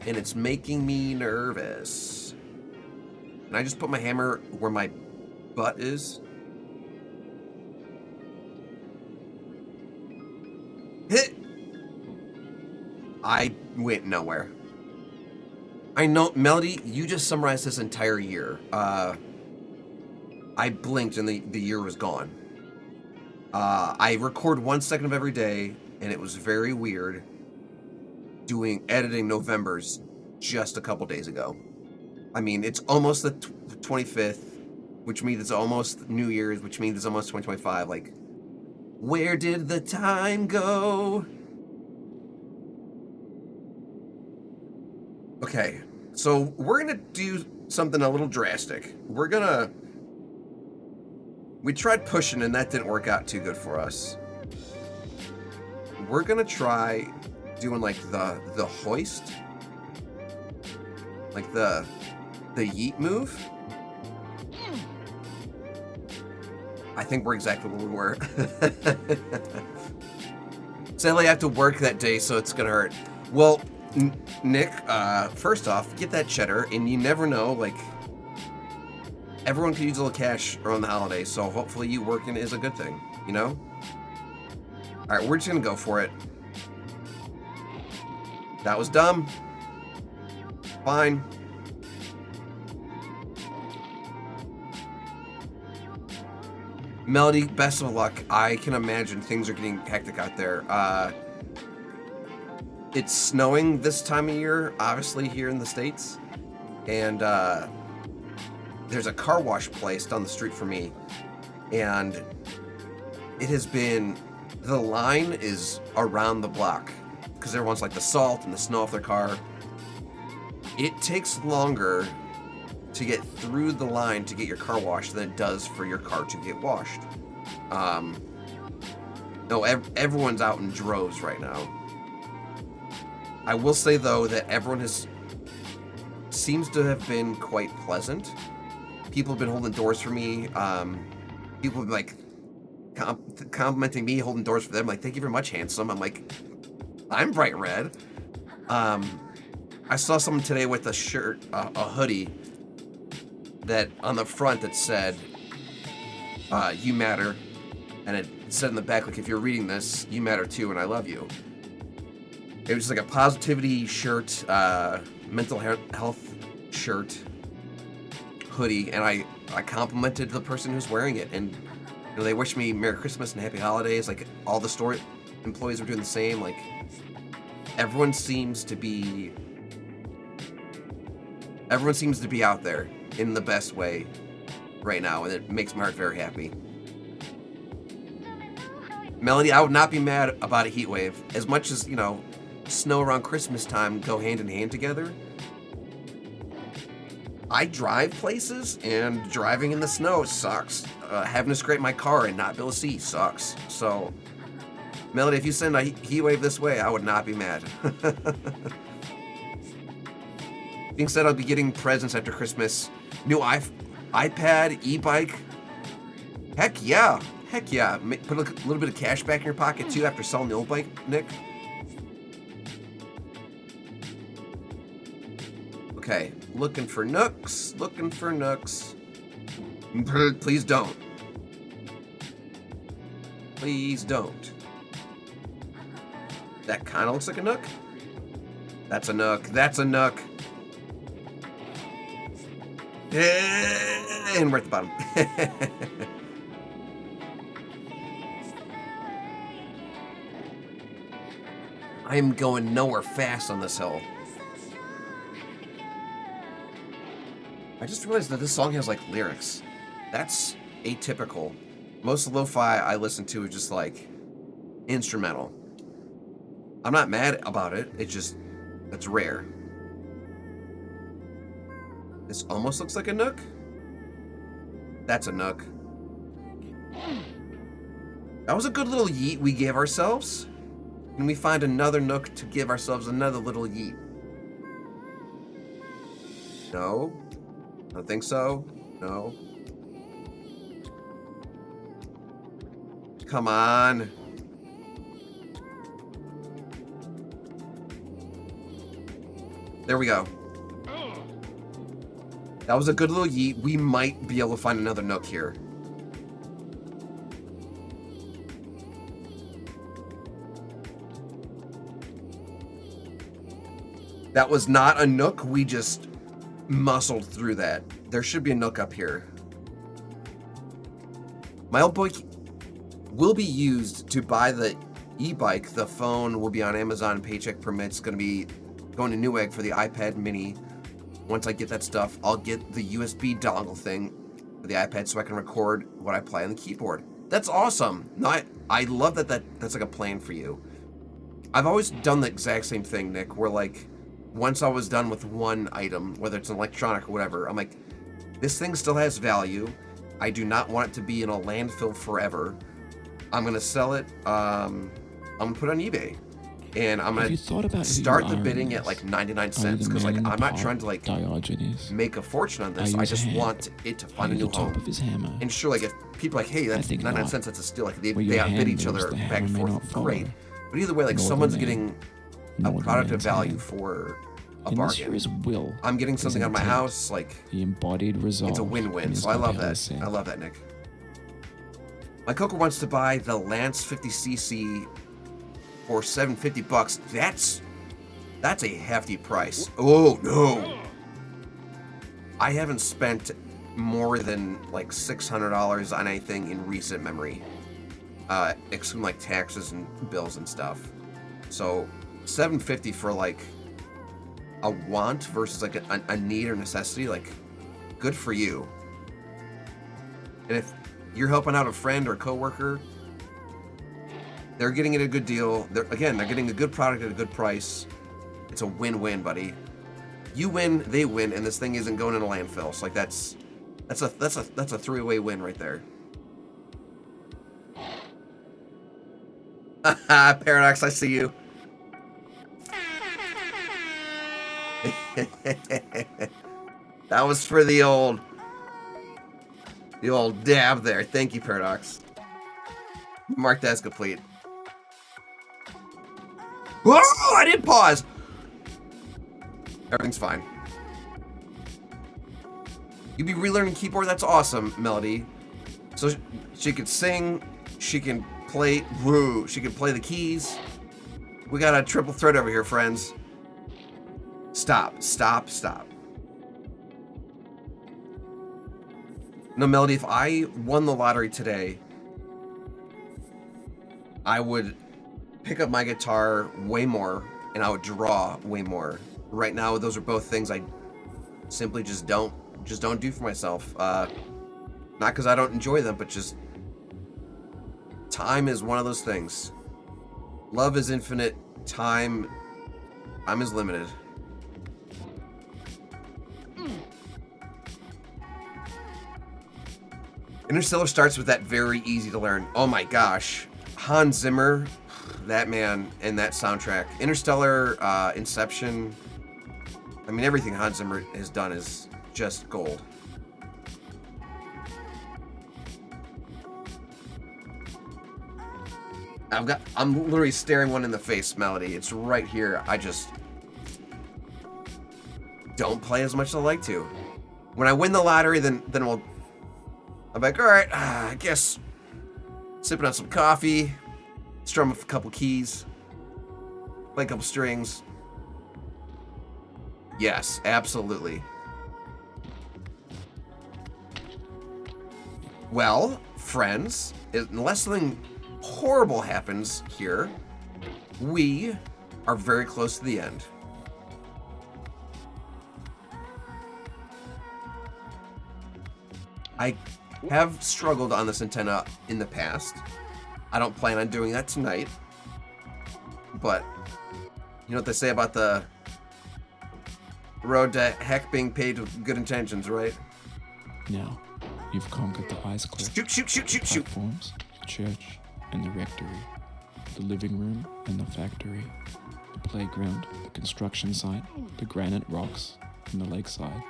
and it's making me nervous. Can I just put my hammer where my butt is? Hit! I went nowhere. I know, Melody, you just summarized this entire year. I blinked and the year was gone. I record 1 second of every day, and it was very weird editing November's just a couple days ago. I mean, it's almost the 25th, which means it's almost New Year's, which means it's almost 2025. Like, where did the time go? Okay, so we're gonna do something a little drastic. We tried pushing and that didn't work out too good for us. We're gonna try doing like the hoist. Like the yeet move. I think we're exactly where we were. Sadly, I have to work that day, so it's gonna hurt. Well, Nick, first off, get that cheddar, and you never know, like, everyone could use a little cash around the holidays, so hopefully you working is a good thing, you know? Alright, we're just gonna go for it. That was dumb. Fine. Melody, best of luck. I can imagine things are getting hectic out there. It's snowing this time of year, obviously, here in the States. And there's a car wash place down the street from me. And it has been, the line is around the block. Because everyone's like the salt and the snow off their car. It takes longer to get through the line to get your car washed than it does for your car to get washed. No, everyone's out in droves right now. I will say, though, that everyone seems to have been quite pleasant. People have been holding doors for me. People have been, like, complimenting me, holding doors for them. Like, thank you very much, handsome. I'm like, I'm bright red. I saw someone today with a shirt, a hoodie, that on the front that said, you matter. And it said in the back, like, if you're reading this, you matter too, and I love you. It was like a positivity shirt, mental health shirt, hoodie, and I complimented the person who's wearing it, and you know, they wished me Merry Christmas and Happy Holidays. Like, all the store employees were doing the same. Like, everyone seems to be out there in the best way right now, and it makes my heart very happy. Melody, I would not be mad about a heat wave. As much as, you know, snow around Christmas time go hand in hand together. I drive places, and driving in the snow sucks. Having to scrape my car and not be able to see sucks. So, Melody, if you send a heat wave this way, I would not be mad. Being said, I'll be getting presents after Christmas. New iPad, e-bike. Heck yeah. Heck yeah. Put a little bit of cash back in your pocket, too, after selling the old bike, Nick. Okay. Looking for nooks. Looking for nooks. Please don't. Please don't. That kind of looks like a nook. That's a nook. That's a nook. And we're at the bottom. I am going nowhere fast on this hill. I just realized that this song has, like, lyrics. That's atypical. Most of the lo-fi I listen to is just, like, instrumental. I'm not mad about it. It's rare. This almost looks like a nook. That's a nook. That was a good little yeet we gave ourselves. Can we find another nook to give ourselves another little yeet? No? I don't think so. No. Come on. There we go. That was a good little yeet. We might be able to find another nook here. That was not a nook. We just muscled through that. There should be a nook up here. My old boy will be used to buy the e-bike. The phone will be on Amazon. Paycheck permits. Going to be going to Newegg for the iPad mini. Once I get that stuff, I'll get the USB dongle thing for the iPad so I can record what I play on the keyboard. That's awesome. No, I love that's like a plan for you. I've always done the exact same thing, Nick, where like once I was done with one item, whether it's an electronic or whatever, I'm like, this thing still has value. I do not want it to be in a landfill forever. I'm going to sell it. I'm going to put it on eBay. And I'm going to start the bidding at like 99 cents because like I'm not trying to like make a fortune on this. I just want it to find a new home. And sure, like if people are like, hey, that's 99 cents, that's a steal. Like they outbid each other back and forth. Great. But either way, like someone's getting a product of value for a bargain. I'm getting something out of my house. Like the embodied result. It's a win-win. So I love that. I love that, Nick. My coker wants to buy the Lance 50cc for $750. That's a hefty price. Oh no! I haven't spent more than like $600 on anything in recent memory, excluding like taxes and bills and stuff. So $750 for like a want versus like a need or necessity, like good for you. And if you're helping out a friend or coworker, they're getting it a good deal. They're getting a good product at a good price. It's a win-win, buddy. You win, they win, and this thing isn't going in a landfill. So like that's a three-way win right there. Paradox, I see you. That was for the old dab there. Thank you, Paradox. Mark that as complete. Whoa! I didn't pause. Everything's fine. You be relearning keyboard? That's awesome, Melody. So she can sing. She can play. Woo! She can play the keys. We got a triple threat over here, friends. Stop. Stop. Stop. No, Melody, if I won the lottery today, I would pick up my guitar way more, and I would draw way more. Right now, those are both things I simply just don't do for myself. Not because I don't enjoy them, but just time is one of those things. Love is infinite. Time is limited. Interstellar starts with that very easy to learn. Oh my gosh. Hans Zimmer, that man, and that soundtrack. Interstellar, Inception. I mean, everything Hans Zimmer has done is just gold. I'm literally staring one in the face, Melody. It's right here. I just don't play as much as I like to. When I win the lottery, then I'm like, all right, I guess sipping on some coffee, strum a couple keys, play a couple strings. Yes, absolutely. Well, friends, unless something horrible happens here, we are very close to the end. I have struggled on this antenna in the past. I don't plan on doing that tonight. But you know what they say about the road to heck being paved with good intentions, right? Now, you've conquered the ice cliff. Shoot. Platforms, the church, and the rectory. The living room and the factory. The playground, the construction site, the granite rocks, and the lakeside.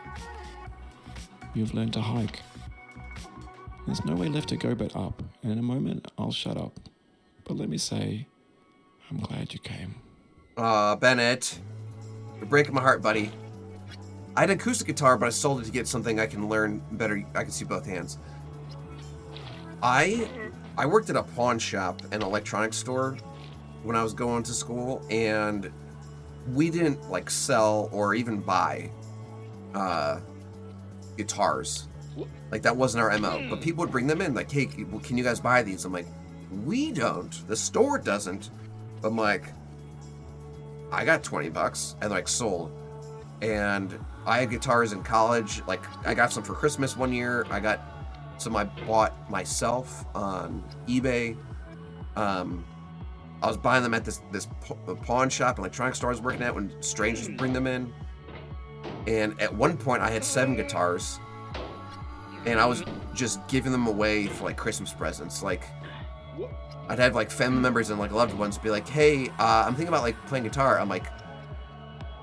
You've learned to hike. There's no way left to go but up, and in a moment, I'll shut up. But let me say, I'm glad you came. Aw, Bennett. You're breaking my heart, buddy. I had an acoustic guitar, but I sold it to get something I can learn better. I can see both hands. I worked at a pawn shop, an electronics store, when I was going to school, and we didn't like sell or even buy guitars. Like that wasn't our MO. But people would bring them in, like, hey, can you guys buy these? I'm like, we don't. The store doesn't. I'm like, I got $20, and like sold. And I had guitars in college. Like I got some for Christmas one year. I got some I bought myself on eBay. I was buying them at this pawn shop, and electronic store I was working at when strangers would bring them in. And at one point I had 7 guitars, and I was just giving them away for like Christmas presents. Like I'd have like family members and like loved ones be like, hey, I'm thinking about like playing guitar. I'm like,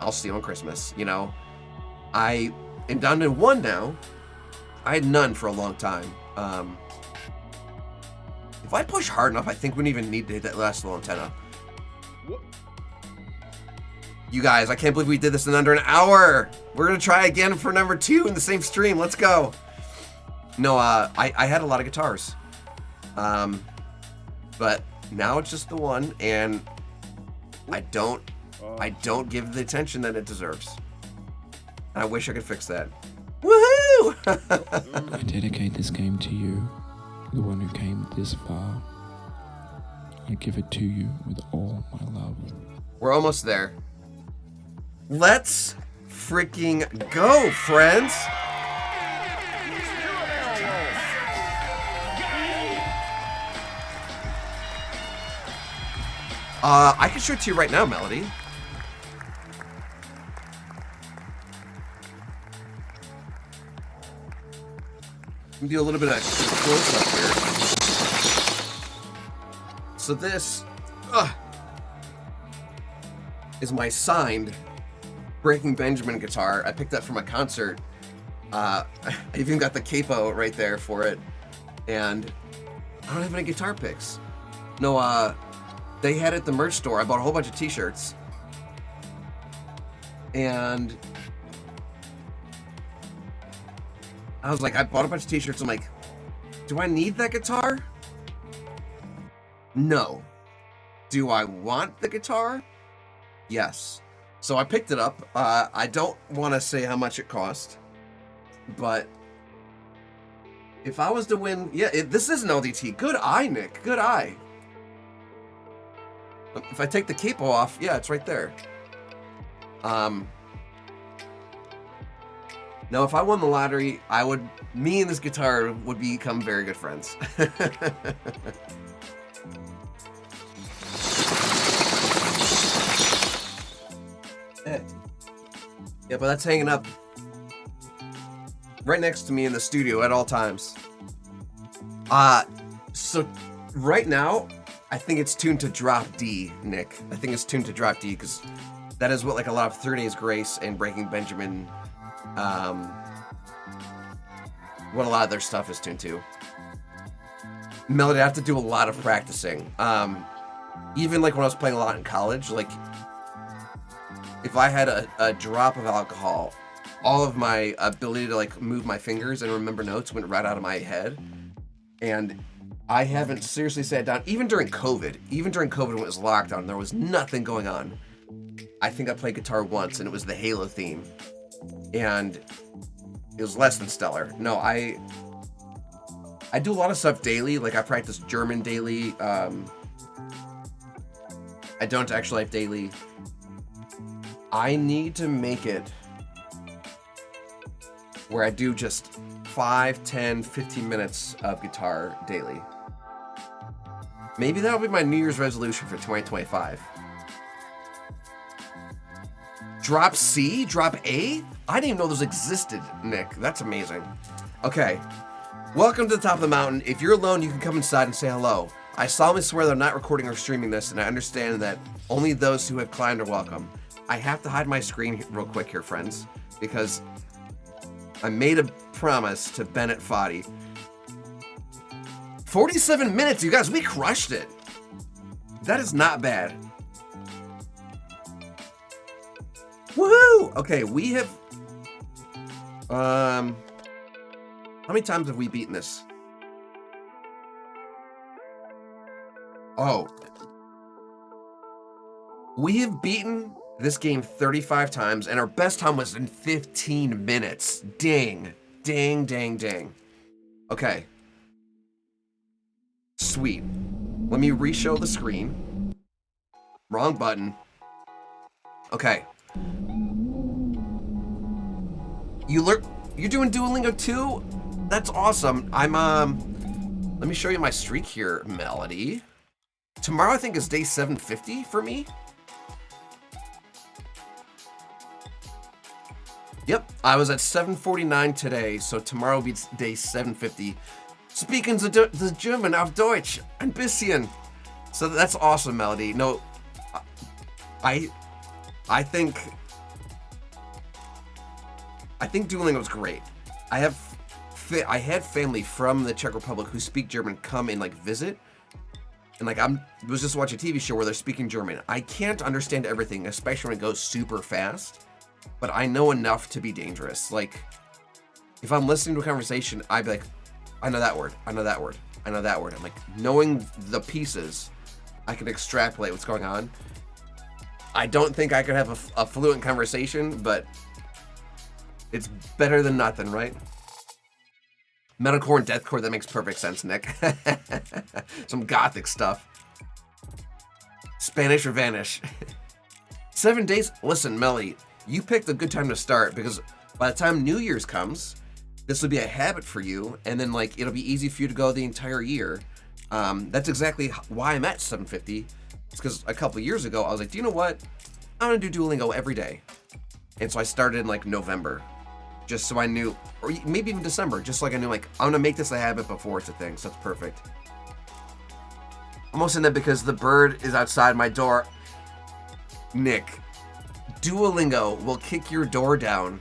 I'll see you on Christmas, you know? I am down to 1 now. I had none for a long time. If I push hard enough, I think we don't even need to hit that last little antenna. You guys, I can't believe we did this in under an hour. We're gonna try again for number 2 in the same stream. Let's go. No, I had a lot of guitars. But now it's just the 1, and I don't give it the attention that it deserves. I wish I could fix that. Woohoo! I dedicate this game to you, the one who came this far. I give it to you with all my love. We're almost there. Let's freaking go, friends! I can show it to you right now, Melody. Let me do a little bit of close-up here. So this is my signed Breaking Benjamin guitar. I picked up from a concert. I even got the capo right there for it. And I don't have any guitar picks. No, they had it at the merch store. I bought a whole bunch of t-shirts. And I was like, I bought a bunch of t-shirts. I'm like, do I need that guitar? No. Do I want the guitar? Yes. So I picked it up. I don't want to say how much it cost, but if I was to win, yeah, this is an LDT. Good eye, Nick. Good eye. If I take the capo off, yeah, it's right there. Now, if I won the lottery, me and this guitar would become very good friends. Yeah, but that's hanging up right next to me in the studio at all times. So right now, I think it's tuned to drop D, Nick. I think it's tuned to drop D because that is what like a lot of 30 Days Grace and Breaking Benjamin, what a lot of their stuff is tuned to. Melody, I have to do a lot of practicing. Even like when I was playing a lot in college, like if I had a drop of alcohol, all of my ability to like move my fingers and remember notes went right out of my head. And I haven't seriously sat down, even during COVID when it was lockdown, there was nothing going on. I think I played guitar once and it was the Halo theme. And it was less than stellar. No, I do a lot of stuff daily, like I practice German daily. I don't actually have daily. I need to make it where I do just 5, 10, 15 minutes of guitar daily. Maybe that'll be my New Year's resolution for 2025. Drop C? Drop A? I didn't even know those existed, Nick. That's amazing. Okay. Welcome to the top of the mountain. If you're alone, you can come inside and say hello. I solemnly swear that I'm not recording or streaming this, and I understand that only those who have climbed are welcome. I have to hide my screen real quick here, friends, because I made a promise to Bennet Foddy. 47 minutes, you guys, we crushed it. That is not bad. Woohoo! Okay, we have How many times have we beaten this? Oh. We have beaten this game 35 times, and our best time was in 15 minutes. Dang. Dang, dang, dang. Okay. Sweet. Let me re-show the screen. Wrong button. Okay. You're doing Duolingo too? That's awesome. Let me show you my streak here, Melody. Tomorrow I think is day 750 for me. Yep, I was at 749 today, so tomorrow will be day 750. Speaking the German auf Deutsch, ein bisschen. So that's awesome, Melody. No, I think Duolingo is great. I had family from the Czech Republic who speak German come and like visit, and like was just watching a TV show where they're speaking German. I can't understand everything, especially when it goes super fast, but I know enough to be dangerous. Like if I'm listening to a conversation, I'd be like, I know that word, I know that word, I know that word. I'm like, knowing the pieces, I can extrapolate what's going on. I don't think I could have a fluent conversation, but it's better than nothing, right? Metalcore and deathcore, that makes perfect sense, Nick. Some gothic stuff. Spanish or vanish. 7 days? Listen, Melly, you picked a good time to start because by the time New Year's comes, this will be a habit for you, and then like it'll be easy for you to go the entire year. That's exactly why I'm at 750. It's because a couple years ago, I was like, do you know what? I'm gonna do Duolingo every day. And so I started in like November, just so I knew, or maybe even December, just like I knew, like, I'm gonna make this a habit before it's a thing, so that's perfect. I'm almost in that because the bird is outside my door. Nick, Duolingo will kick your door down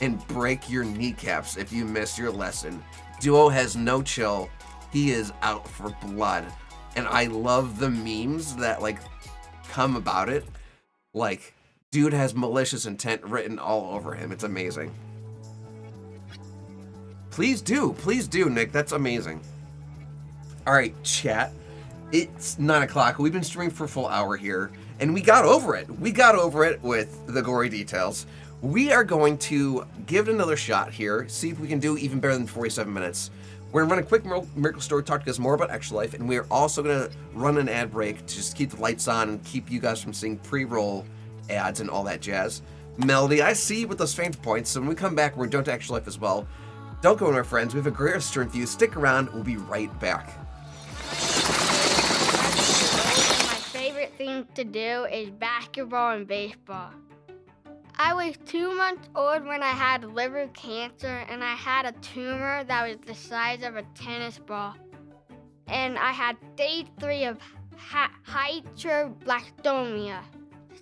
and break your kneecaps if you miss your lesson. Duo has no chill. He is out for blood. And I love the memes that like come about it. Like, dude has malicious intent written all over him. It's amazing. Please do, Nick. That's amazing. All right, chat. It's 9 o'clock. We've been streaming for a full hour here, and we got over it. We got over it with the gory details. We are going to give it another shot here, see if we can do even better than 47 minutes. We're gonna run a quick Miracle Story, talk to you guys more about Extra Life, and we're also gonna run an ad break to just keep the lights on and keep you guys from seeing pre-roll ads and all that jazz. Melody, I see you with those faint points, so when we come back, we're done to Extra Life as well. Don't go anywhere, friends. We have a great stream for you. Stick around. We'll be right back. My favorite thing to do is basketball and baseball. I was 2 months old when I had liver cancer, and I had a tumor that was the size of a tennis ball. And I had stage 3 of hyperblastoma.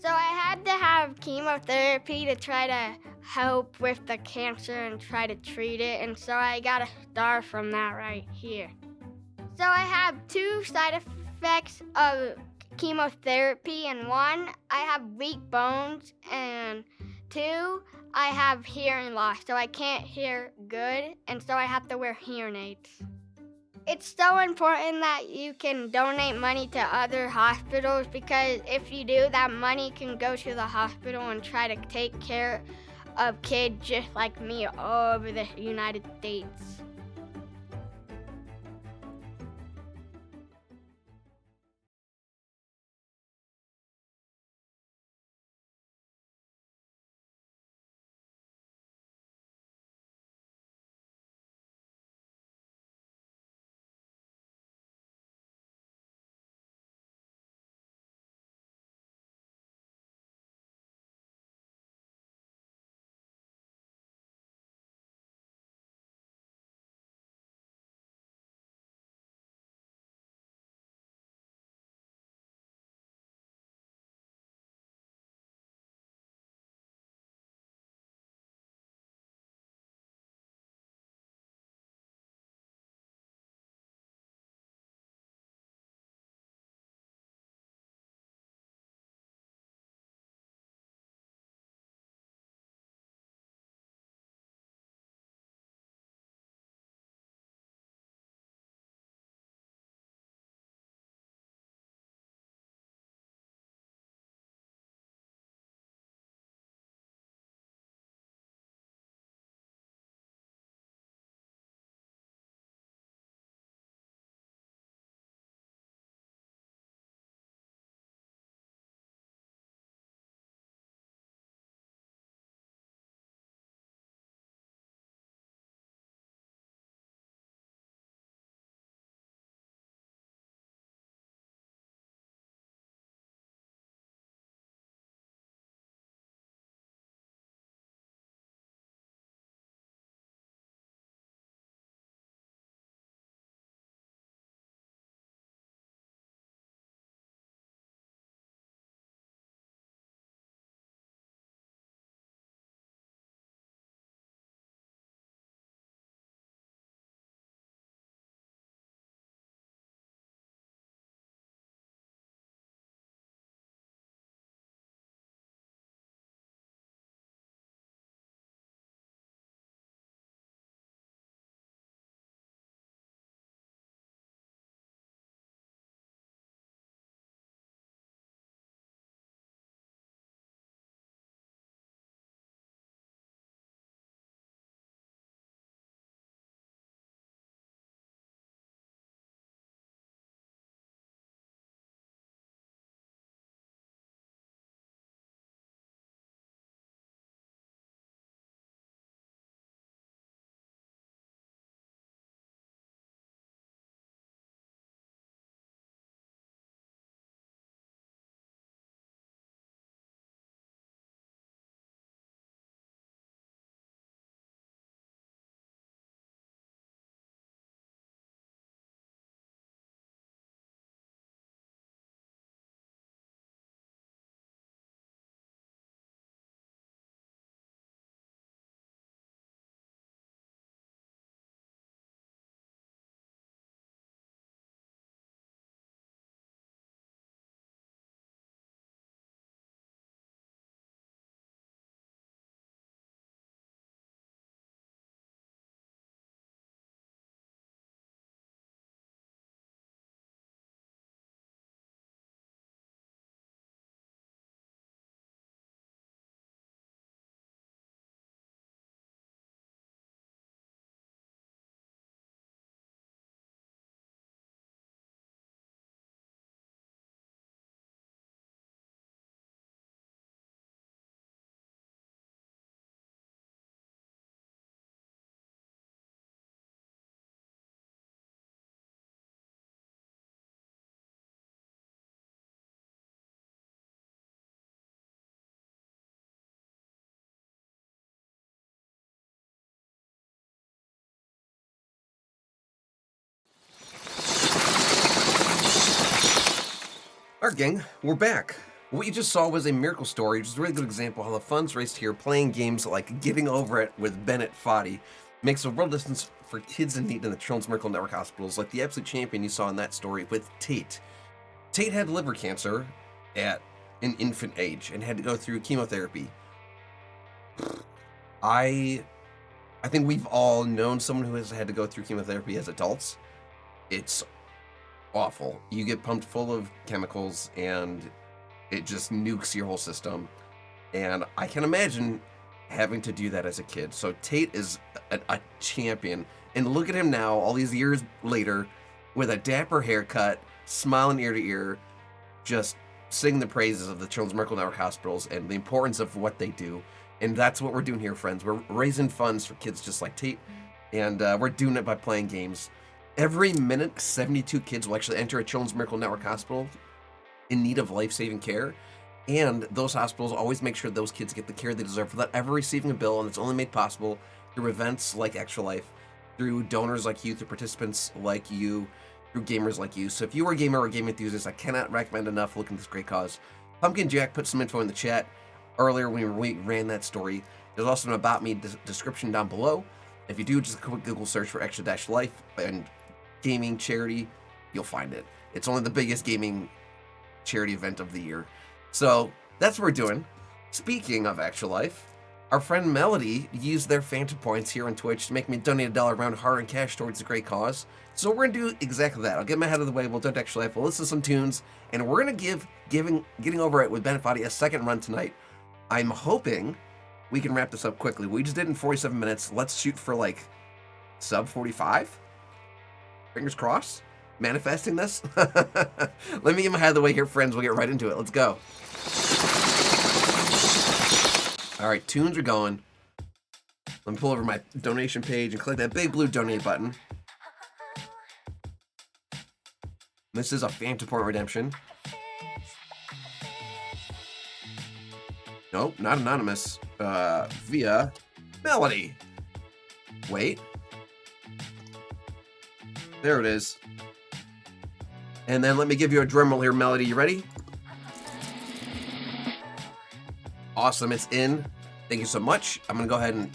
So I had to have chemotherapy to try to help with the cancer and try to treat it, and so I got a star from that right here. So I have 2 side effects of chemotherapy, and 1, I have weak bones, and 2, I have hearing loss, so I can't hear good, and so I have to wear hearing aids. It's so important that you can donate money to other hospitals, because if you do, that money can go to the hospital and try to take care of kids just like me all over the United States. Alright, gang, we're back. What you just saw was a miracle story, which is a really good example of how the funds raised here playing games like Getting Over It with Bennet Foddy makes a real difference for kids in need in the Children's Miracle Network hospitals, like the absolute champion you saw in that story with Tate. Tate had liver cancer at an infant age and had to go through chemotherapy. I think we've all known someone who has had to go through chemotherapy as adults. It's awful. You get pumped full of chemicals and it just nukes your whole system. And I can imagine having to do that as a kid. So Tate is a champion. And look at him now, all these years later, with a dapper haircut, smiling ear to ear, just sing the praises of the Children's Miracle Network hospitals and the importance of what they do. And that's what we're doing here, friends. We're raising funds for kids just like Tate, and we're doing it by playing games. Every minute, 72 kids will actually enter a Children's Miracle Network hospital in need of life-saving care, and those hospitals always make sure those kids get the care they deserve without ever receiving a bill, and it's only made possible through events like Extra Life, through donors like you, through participants like you, through gamers like you. So if you are a gamer or a game enthusiast, I cannot recommend enough looking at this great cause. Pumpkin Jack put some info in the chat earlier when we ran that story. There's also an About Me description down below. If you do just a quick Google search for Extra-Life and gaming charity, you'll find it. It's only the biggest gaming charity event of the year. So that's what we're doing. Speaking of Extra Life, our friend Melody used their Phantom Points here on Twitch to make me donate $1 round hard in cash towards a great cause. So we're gonna do exactly that. I'll get my head out of the way, we'll donate Extra Life, we'll listen to some tunes, and we're gonna give Getting Over It with Bennet Foddy a second run tonight. I'm hoping we can wrap this up quickly. We just did it in 47 minutes. Let's shoot for like sub 45. Fingers crossed. Manifesting this. Let me get my head out of the way here, friends. We'll get right into it. Let's go. All right, tunes are going. Let me pull over my donation page and click that big blue donate button. This is a Phantom Point redemption. Nope, not anonymous. Via Melody. Wait. There it is. And then let me give you a drum roll here, Melody. You ready? Awesome, it's in. Thank you so much. I'm gonna go ahead and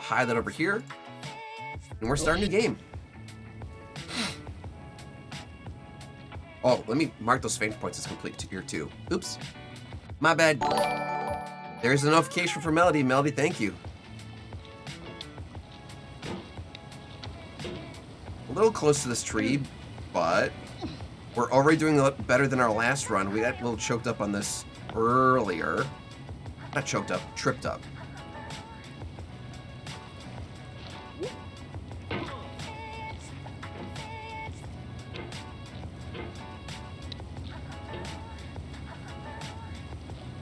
hide that over here. And we're starting a game. Oh, let me mark those Phantom Points as complete here too. Oops. My bad. There's a notification for Melody. Melody, thank you. A little close to this tree, but we're already doing a lot better than our last run. We got a little choked up on this earlier. Not choked up, tripped up.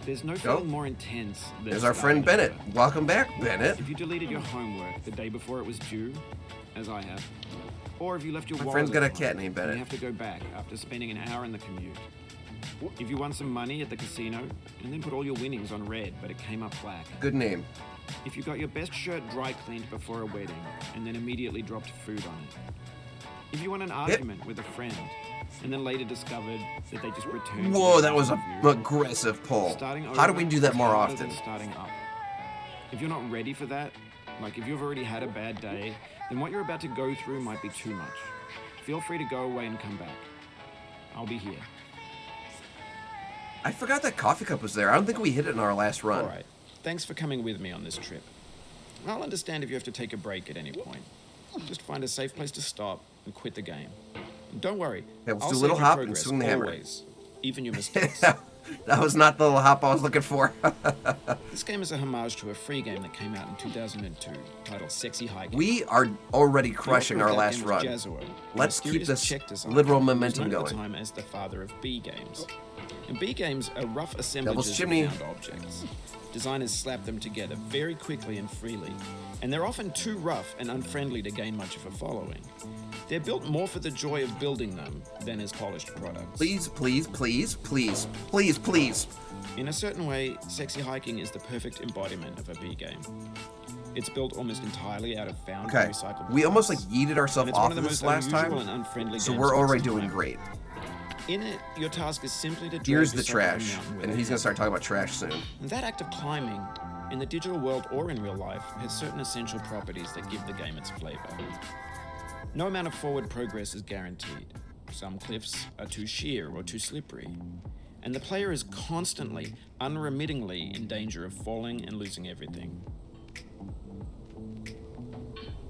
There's no feeling more intense than There's our friend Bennett. Welcome back, Bennett. If you deleted your homework the day before it was due, as I have, or if you left your My wallet friend's got a at home cat named and Bennett. you have to go back after spending an hour in the commute. If you won some money at the casino and then put all your winnings on red, but it came up black. Good name. If you got your best shirt dry cleaned before a wedding and then immediately dropped food on it. If you won an argument with a friend and then later discovered that they just returned. Whoa, that was an aggressive pull. How do we do that more often? Starting up. If you're not ready for that, like if you've already had a bad day, then what you're about to go through might be too much. Feel free to go away and come back. I'll be here. I forgot that coffee cup was there. I don't think we hit it in our last run. All right. Thanks for coming with me on this trip. I'll understand if you have to take a break at any point. Just find a safe place to stop and quit the game. And don't worry. Yeah, let's I'll do a little save your hop and progress swing the hammer. always, even your mistakes. That was not the little hop I was looking for. This game is a homage to a free game that came out in 2002 titled Sexy Hiking. We are already crushing our last run. Let's keep this literal momentum going. At the time as the father of B games. And B games are rough assemblages of found objects. Designers slap them together very quickly and freely, and they're often too rough and unfriendly to gain much of a following. They're built more for the joy of building them than as polished products. Please, please, please, please, please, please. In a certain way, Sexy Hiking is the perfect embodiment of a B game. It's built almost entirely out of found and recycled we almost like parts. yeeted ourselves off of this last time, so we're already doing great. In it, your task is simply to drag Here's the yourself up a trash, mountain with and a he's gonna hammer. start talking about trash soon. And that act of climbing, in the digital world or in real life, has certain essential properties that give the game its flavor. No amount of forward progress is guaranteed. Some cliffs are too sheer or too slippery, and the player is constantly, unremittingly in danger of falling and losing everything.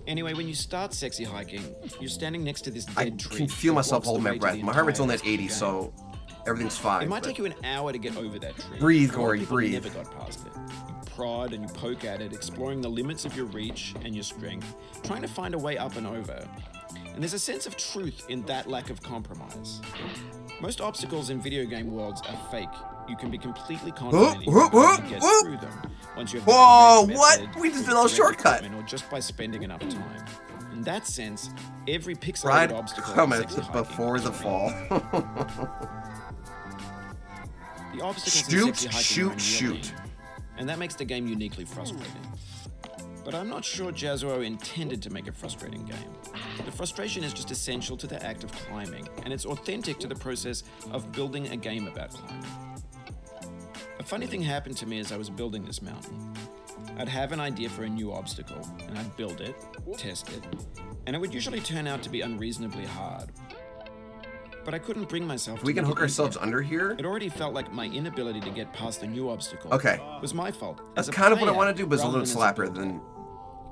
Anyway, when you start sexy hiking, you're standing next to this dead tree. I can feel that myself blocks the holding my way to breath. the My heart rate's entire only at 80, game. so everything's fine. It might but- take you an hour to get over that tree. Breathe, A lot of Corey, people breathe. Never got past it. You prod and you poke at it, exploring the limits of your reach and your strength, trying to find a way up and over. And there's a sense of truth in that lack of compromise. Most obstacles in video game worlds are fake. You can be completely confident in your ability to get through them once you have the Whoa, correct what? method, We just with did a little correct shortcut. equipment, or just by spending enough time. In that sense, every pixelated Ride obstacle in comments sexy hiking before is the real. fall. The obstacles Shoot, in sexy hiking shoot, are unyielding, shoot. and that makes the game uniquely frustrating. But I'm not sure Jazzuo intended to make a frustrating game. The frustration is just essential to the act of climbing, and it's authentic to the process of building a game about climbing. A funny thing happened to me as I was building this mountain. I'd have an idea for a new obstacle, and I'd build it, test it, and it would usually turn out to be unreasonably hard. But I couldn't bring myself to We can make hook it ourselves easier. under here. It already felt like my inability to get past the new obstacle Okay. was my fault. That's as a kind of what I player, want to do, but it's a rather little than as a slapper builder. than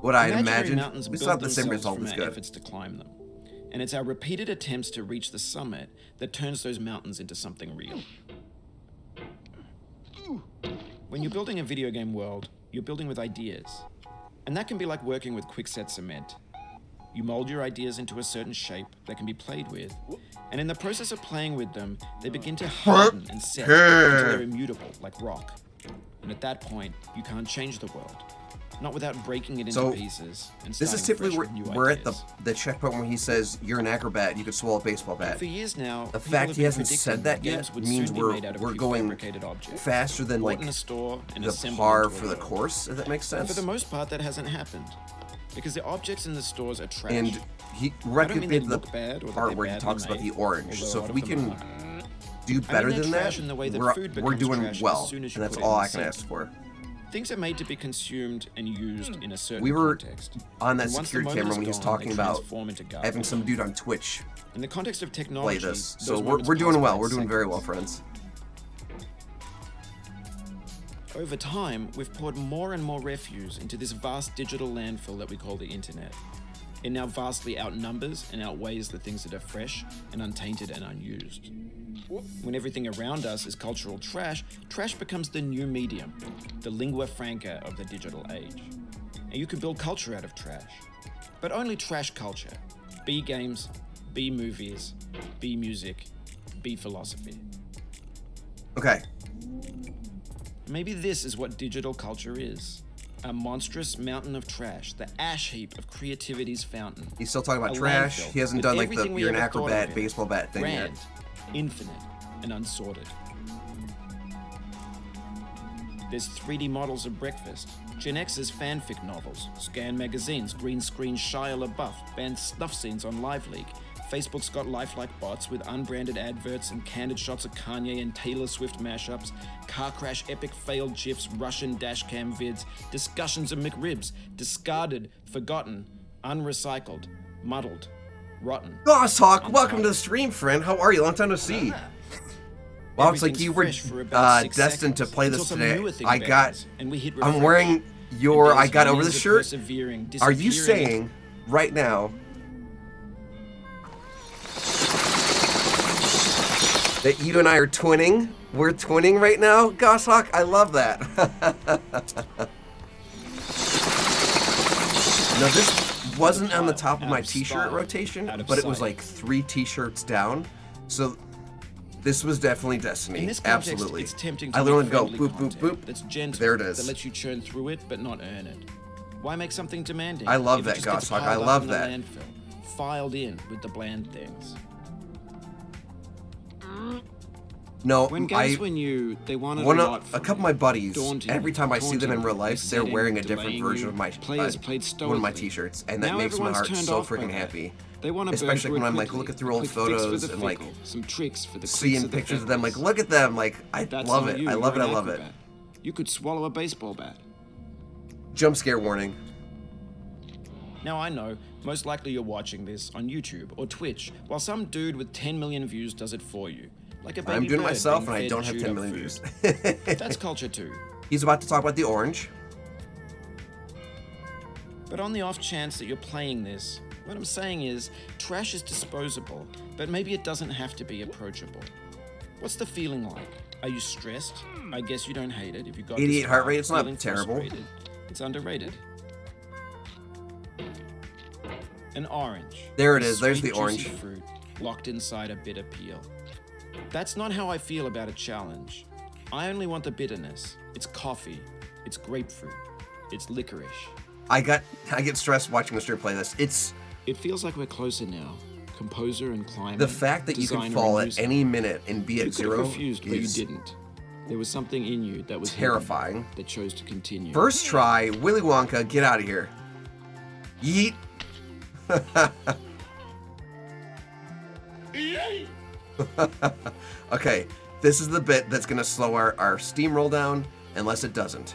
what I had Imaginary imagined. mountains It's build not the same themselves result from as our good. efforts to climb them. And it's our repeated attempts to reach the summit that turns those mountains into something real. When you're building a video game world, you're building with ideas. And that can be like working with quickset cement. You mold your ideas into a certain shape that can be played with, and in the process of playing with them, they begin to harden and set until they're immutable, like rock. And at that point, you can't change the world. Not without breaking it into So, pieces and This is starting typically fresh where with new we're at ideas. the checkpoint where he says, you're an acrobat, you could swallow a baseball bat. For years now, The people fact have he been hasn't predicting said that games yet would means soon be made out of we're going prefabricated objects, faster than bought like in a store and the assembled par into a for the world. course, if that makes And sense. for the most part, that hasn't happened because the objects in the stores are trash. And he I don't mean recommended they the look bad or that part they're where he badly talks about the made, orange. although a So lot if of we them can are. do better they're than trash that, in the way that we're food we're becomes doing trash as well, soon as you and that's put it in all the I can sink. ask for. Things are made to be consumed and used in a certain We were context. on that And once the security moment camera is when he was gone, talking they about transform into having garbage. some dude on Twitch In the context of play technology, this. those So moments we're doing pass well. by We're doing very well, seconds. friends. Over time, we've poured more and more refuse into this vast digital landfill that we call the internet. It now vastly outnumbers and outweighs the things that are fresh and untainted and unused. When everything around us is cultural trash, trash becomes the new medium, the lingua franca of the digital age. And you can build culture out of trash. But only trash culture. B games, B movies, B music, B philosophy. Okay. Maybe this is what digital culture is. A monstrous mountain of trash, the ash heap of creativity's fountain. He's still talking about A trash. landfill He hasn't with done like the everything we you're an ever thought acrobat of it. baseball bat thing yet. Grand, infinite, and unsorted. There's 3D models of breakfast, Gen X's fanfic novels, scan magazines, green screen Shia LaBeouf, banned snuff scenes on LiveLeak. Facebook's got lifelike bots with unbranded adverts and candid shots of Kanye and Taylor Swift mashups, car crash epic failed GIFs, Russian dashcam vids, discussions of McRibs, discarded, forgotten, unrecycled, muddled, rotten. Boss Hawk, welcome to the stream, friend. How are you? Long time no see. Well, it's like Everything's you were fresh for about 6 destined to seconds, play until this some today. newer thing I got. beckons, and we hit I'm refresh. wearing your And I there's got over millions the of shirt. persevering, Are you disappearing- saying right now that you and I are twinning? We're twinning right now, Goshawk? I love that. No, this wasn't on the top of my t-shirt rotation, but it was like 3 t-shirts down. So this was definitely destiny. In this context, Absolutely. it's tempting to I literally make go friendly boop, boop, content boop. That's gentle, There it is. that lets you churn through it but not earn it. Why make something demanding? I love if it that, just gets Goshawk. I piled up love in the that. landfill, filed in with the bland things. No, When games were new, they wanted one a of lot a from couple of you. my buddies, Daunting, every time I see them in taunting, real life, they're besetting, wearing a different delaying version you. of my Players played one of my stoically. t-shirts, and that Now makes my everyone's heart turned so off by freaking that. happy. They want to Especially when I'm like looking through old photos and like some tricks for the seeing pictures of them, like look at them, like I love it. I love it. I love it. You could swallow a baseball bat. Jump scare warning. Now I know, most likely you're watching this on YouTube or Twitch, while some dude with 10 million views does it for you. Like a baby I'm doing it bird myself being and I fed don't have chewed 10 up million food. views. That's culture too. He's about to talk about the orange. But on the off chance that you're playing this, what I'm saying is, trash is disposable, but maybe it doesn't have to be approachable. What's the feeling like? Are you stressed? I guess you don't hate it if you got 88 heart rate, it's not feeling terrible. frustrated. It's underrated. An orange. There it is, Sweet, there's the juicy orange. fruit locked inside a bitter peel. That's not how I feel about a challenge. I only want the bitterness. It's coffee. It's grapefruit. It's licorice. I get stressed watching Mr. play this. It feels like we're closer now. Composer and climber. The fact that you can fall at any minute and be at zero refused, but you didn't. There was something in you that was terrifying. That chose to continue. First try, Willy Wonka, get out of here. Yeet. Okay, this is the bit that's gonna slow our steamroll down, unless it doesn't.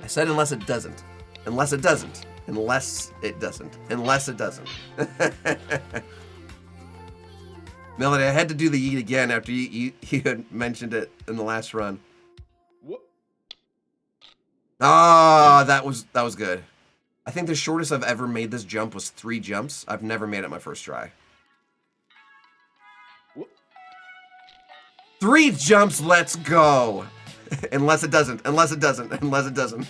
I said unless it doesn't. Unless it doesn't. Unless it doesn't. Unless it doesn't. Melody, I had to do the yeet again after you had mentioned it in the last run. Ah, that was good. I think the shortest I've ever made this jump was 3 jumps. I've never made it my first try. 3 jumps, let's go. Unless it doesn't, unless it doesn't, unless it doesn't.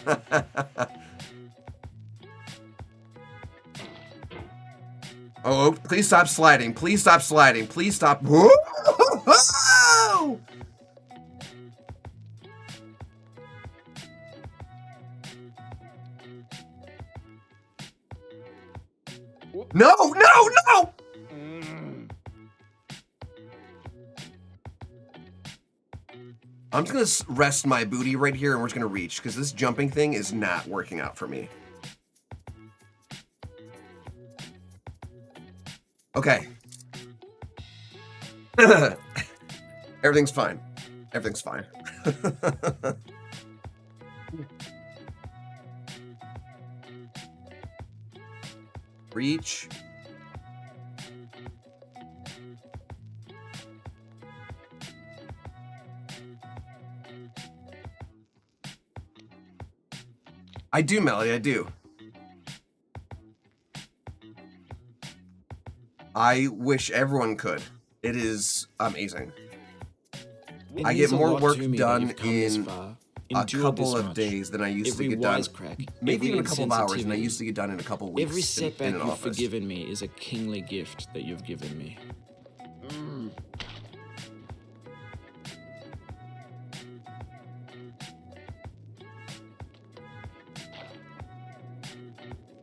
Oh, please stop sliding. Please stop sliding. Please stop. Whoa! No, no, no! I'm just gonna rest my booty right here and we're just gonna reach, because this jumping thing is not working out for me. Okay. Everything's fine. Everything's fine. Reach. I do, Melody, I do. I wish everyone could. It is amazing. I get more work done in a couple of days than I used to get done. Maybe even a couple of hours, and I used to get done in a couple of weeks. Every setback in an you've office. forgiven me is a kingly gift that you've given me.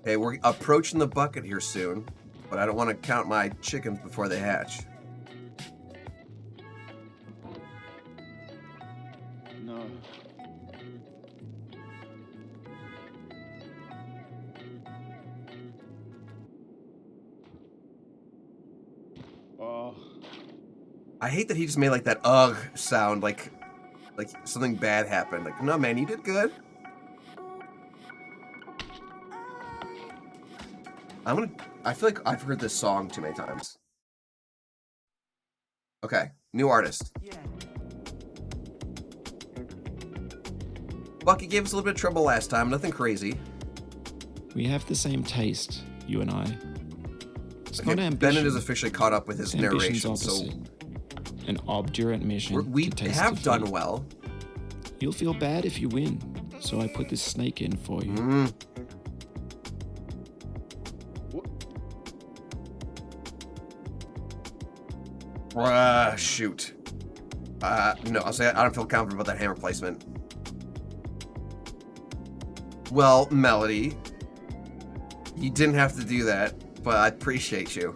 Okay, we're approaching the bucket here soon, but I don't want to count my chickens before they hatch. No. Oh. I hate that he just made like that ugh sound, like something bad happened. Like, no man, you did good. I feel like I've heard this song too many times. Okay, new artist. Bucky gave us a little bit of trouble last time, nothing crazy. We have the same taste, you and I. It's not Okay, ambition. Bennett is officially caught up with his Ambition's narration, so opposite. An obdurate mission. we to taste have defeat. done well. You'll feel bad if you win, so I put this snake in for you. Shoot. No, I'll say I don't feel confident about that hammer placement. Well, Melody, you didn't have to do that, but I appreciate you.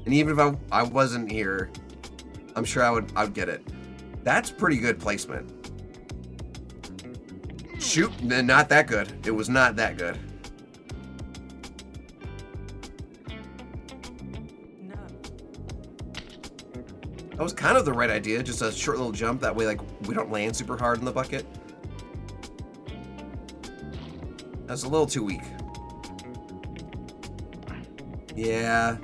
And even if I wasn't here, I'm sure I would get it. That's pretty good placement. Shoot, not that good. It was not that good. That was kind of the right idea, just a short little jump. That way, like, we don't land super hard in the bucket. That's a little too weak. Yeah.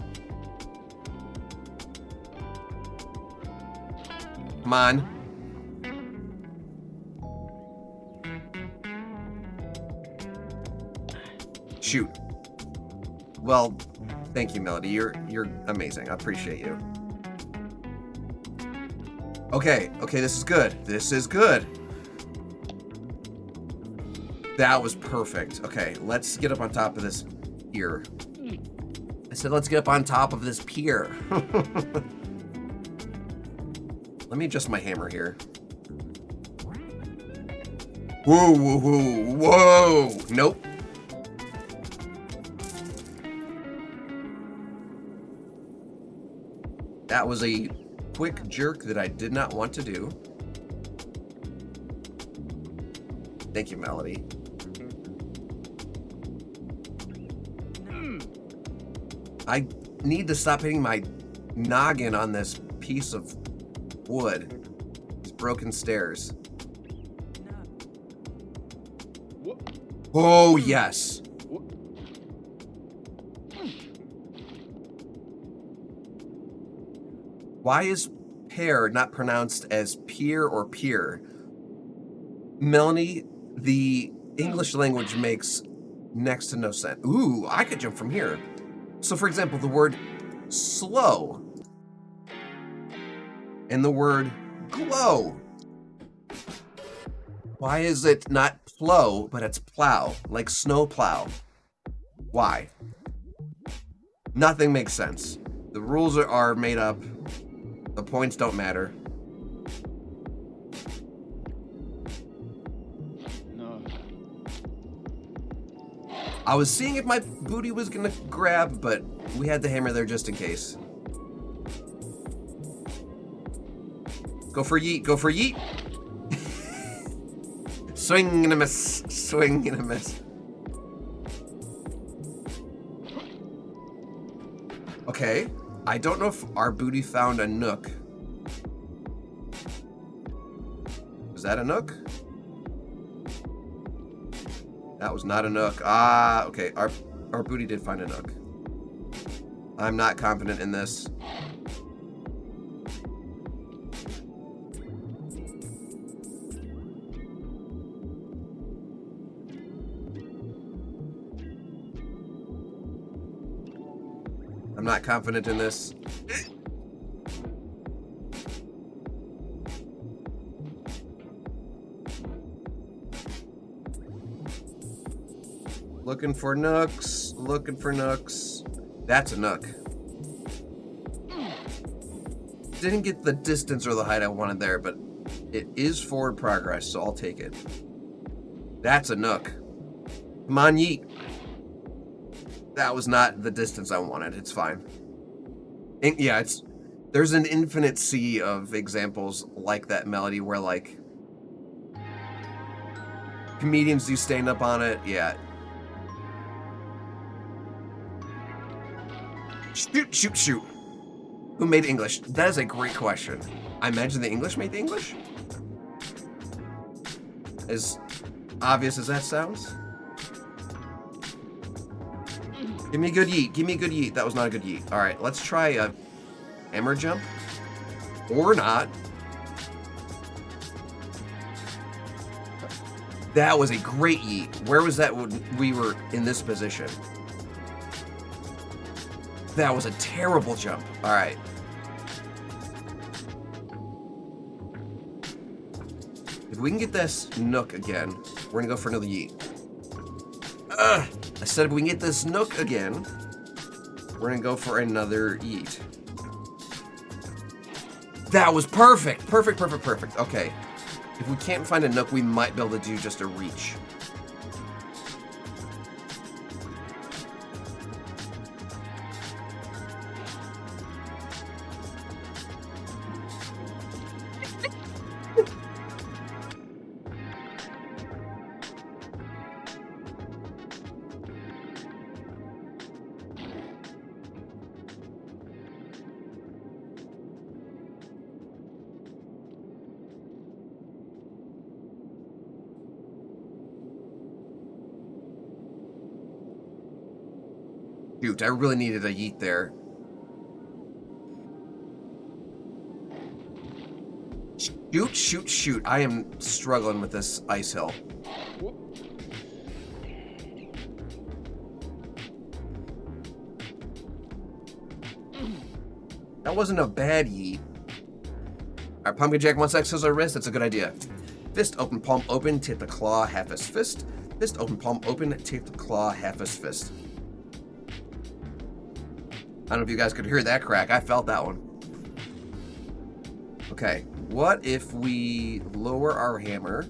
Come on. Shoot. Well, thank you, Melody. You're amazing. I appreciate you. Okay, this is good. This is good. That was perfect. Okay, let's get up on top of this pier. I said let's get up on top of this pier. Let me adjust my hammer here. Whoa, whoa, whoa, whoa! Nope. That was a quick jerk that I did not want to do. Thank you, Melody. I need to stop hitting my noggin on this piece of wood. These broken stairs. Oh, yes. Why is pear not pronounced as peer or peer? Melanie, the English language makes next to no sense. Ooh, I could jump from here. So, for example, the word slow and the word glow. Why is it not plow, but it's plow, like snow plow? Why? Nothing makes sense. The rules are made up. The points don't matter. No. I was seeing if my booty was gonna grab, but we had the hammer there just in case. Go for yeet, go for yeet. Swing and a miss, swing and a miss. Okay, I don't know if our booty found a nook. Is that a nook? That was not a nook. Ah, okay, our booty did find a nook. I'm not confident in this. I'm not confident in this. Looking for nooks, looking for nooks. That's a nook. Didn't get the distance or the height I wanted there, but it is forward progress, so I'll take it. That's a nook. Come on, yeet. That was not the distance I wanted. It's fine. And yeah, there's an infinite sea of examples like that, Melody, where like comedians do stand up on it. Yeah. Shoot, shoot, shoot. Who made English? That is a great question. I imagine the English made the English? As obvious as that sounds. Give me a good yeet. Give me a good yeet. That was not a good yeet. All right, let's try a hammer jump. Or not. That was a great yeet. Where was that when we were in this position? That was a terrible jump. All right. If we can get this nook again, we're gonna go for another yeet. I said if we can get this nook again, we're gonna go for another yeet. That was perfect. Perfect, perfect, perfect. Okay. If we can't find a nook, we might be able to do just a reach. Shoot, I really needed a yeet there. Shoot, shoot, shoot. I am struggling with this ice hill. That wasn't a bad yeet. Alright, Pumpkin Jack 1 sec scissors wrist. That's a good idea. Fist open, palm open, tip the claw, half his fist. Fist open, palm open, tip the claw, half his fist. I don't know if you guys could hear that crack. I felt that one. Okay, what if we lower our hammer?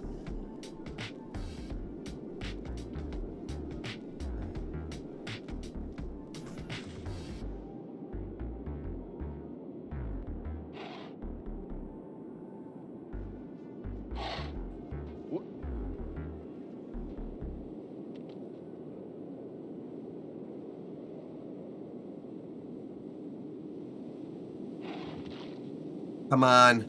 Come on.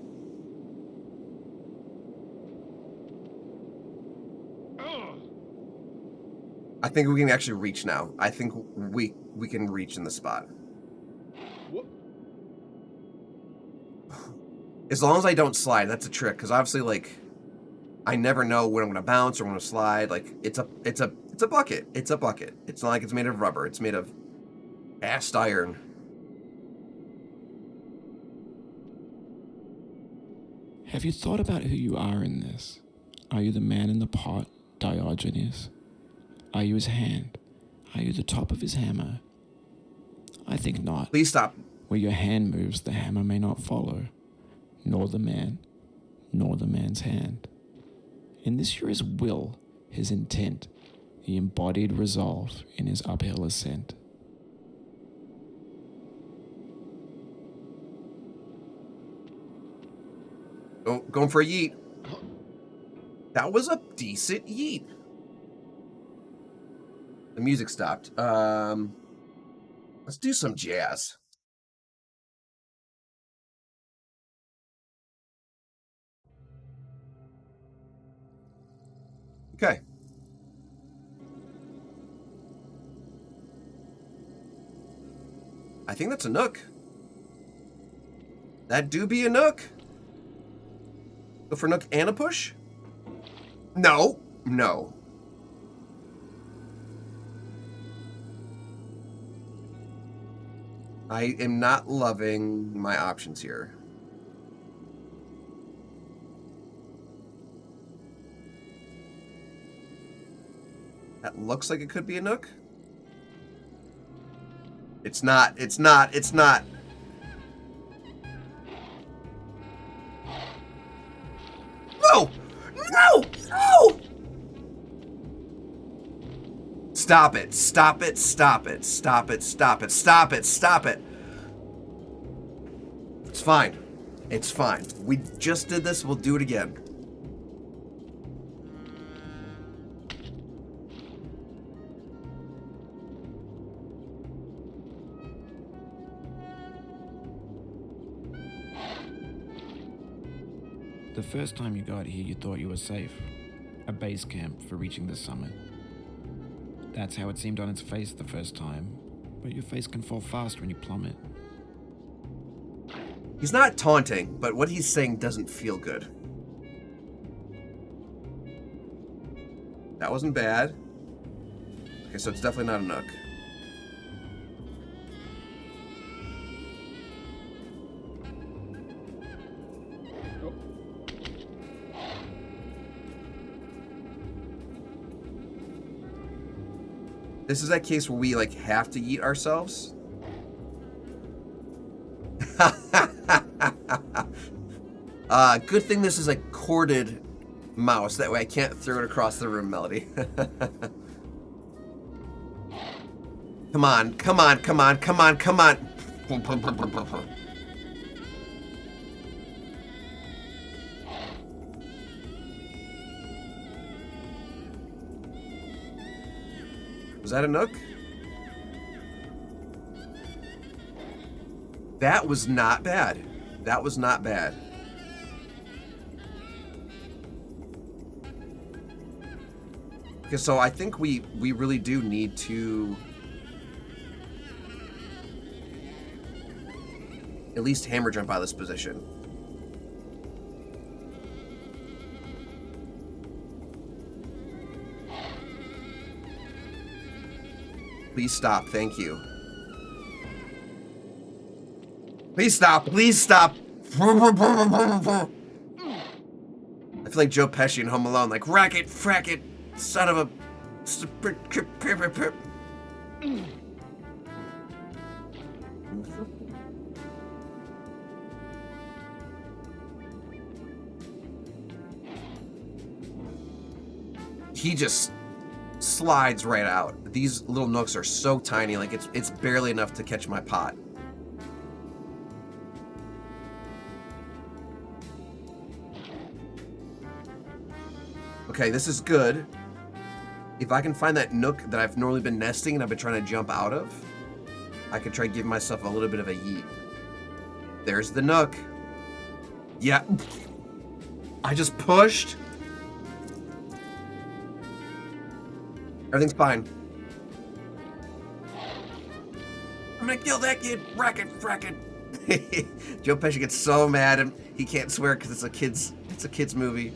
I think we can actually reach now. I think we can reach in the spot. As long as I don't slide, that's a trick. Because obviously, like, I never know when I'm gonna bounce or when I'm gonna slide. Like, it's a bucket. It's a bucket. It's not like it's made of rubber. It's made of cast iron. Have you thought about who you are in this? Are you the man in the pot, Diogenes? Are you his hand? Are you the top of his hammer? I think not. Please stop. Where your hand moves, the hammer may not follow, nor the man, nor the man's hand. In this you're his will, his intent, the embodied resolve in his uphill ascent. Going for a yeet. That was a decent yeet. The music stopped. Let's do some jazz. Okay. I think that's a nook. That do be a nook. Go for nook and a push? No. No. I am not loving my options here. That looks like it could be a nook. It's not. It's not. It's not. No! No! No! Stop it. Stop it. Stop it. Stop it. Stop it. Stop it. Stop it. It's fine. It's fine. We just did this. We'll do it again. The first time you got here, you thought you were safe. A base camp for reaching the summit. That's how it seemed on its face the first time, but your face can fall fast when you plummet. He's not taunting, but what he's saying doesn't feel good. That wasn't bad. Okay, so it's definitely not a nook. This is that case where we, like, have to eat ourselves. Good thing this is a corded mouse. That way I can't throw it across the room, Melody. Come on, come on, come on, come on, come on. Was that a nook? That was not bad. That was not bad. Okay, so I think we really do need to at least hammer jump out of this position. Please stop, thank you. Please stop, please stop. I feel like Joe Pesci in Home Alone, like, rack it, frack it, son of a... He just slides right out. These little nooks are so tiny, like it's barely enough to catch my pot. Okay, this is good. If I can find that nook that I've normally been nesting and I've been trying to jump out of, I could try to give myself a little bit of a yeet. There's the nook. Yeah. I just pushed. Everything's fine. I'm gonna kill that kid. Rack it, frack it. Joe Pesci gets so mad and he can't swear because it's a kid's movie.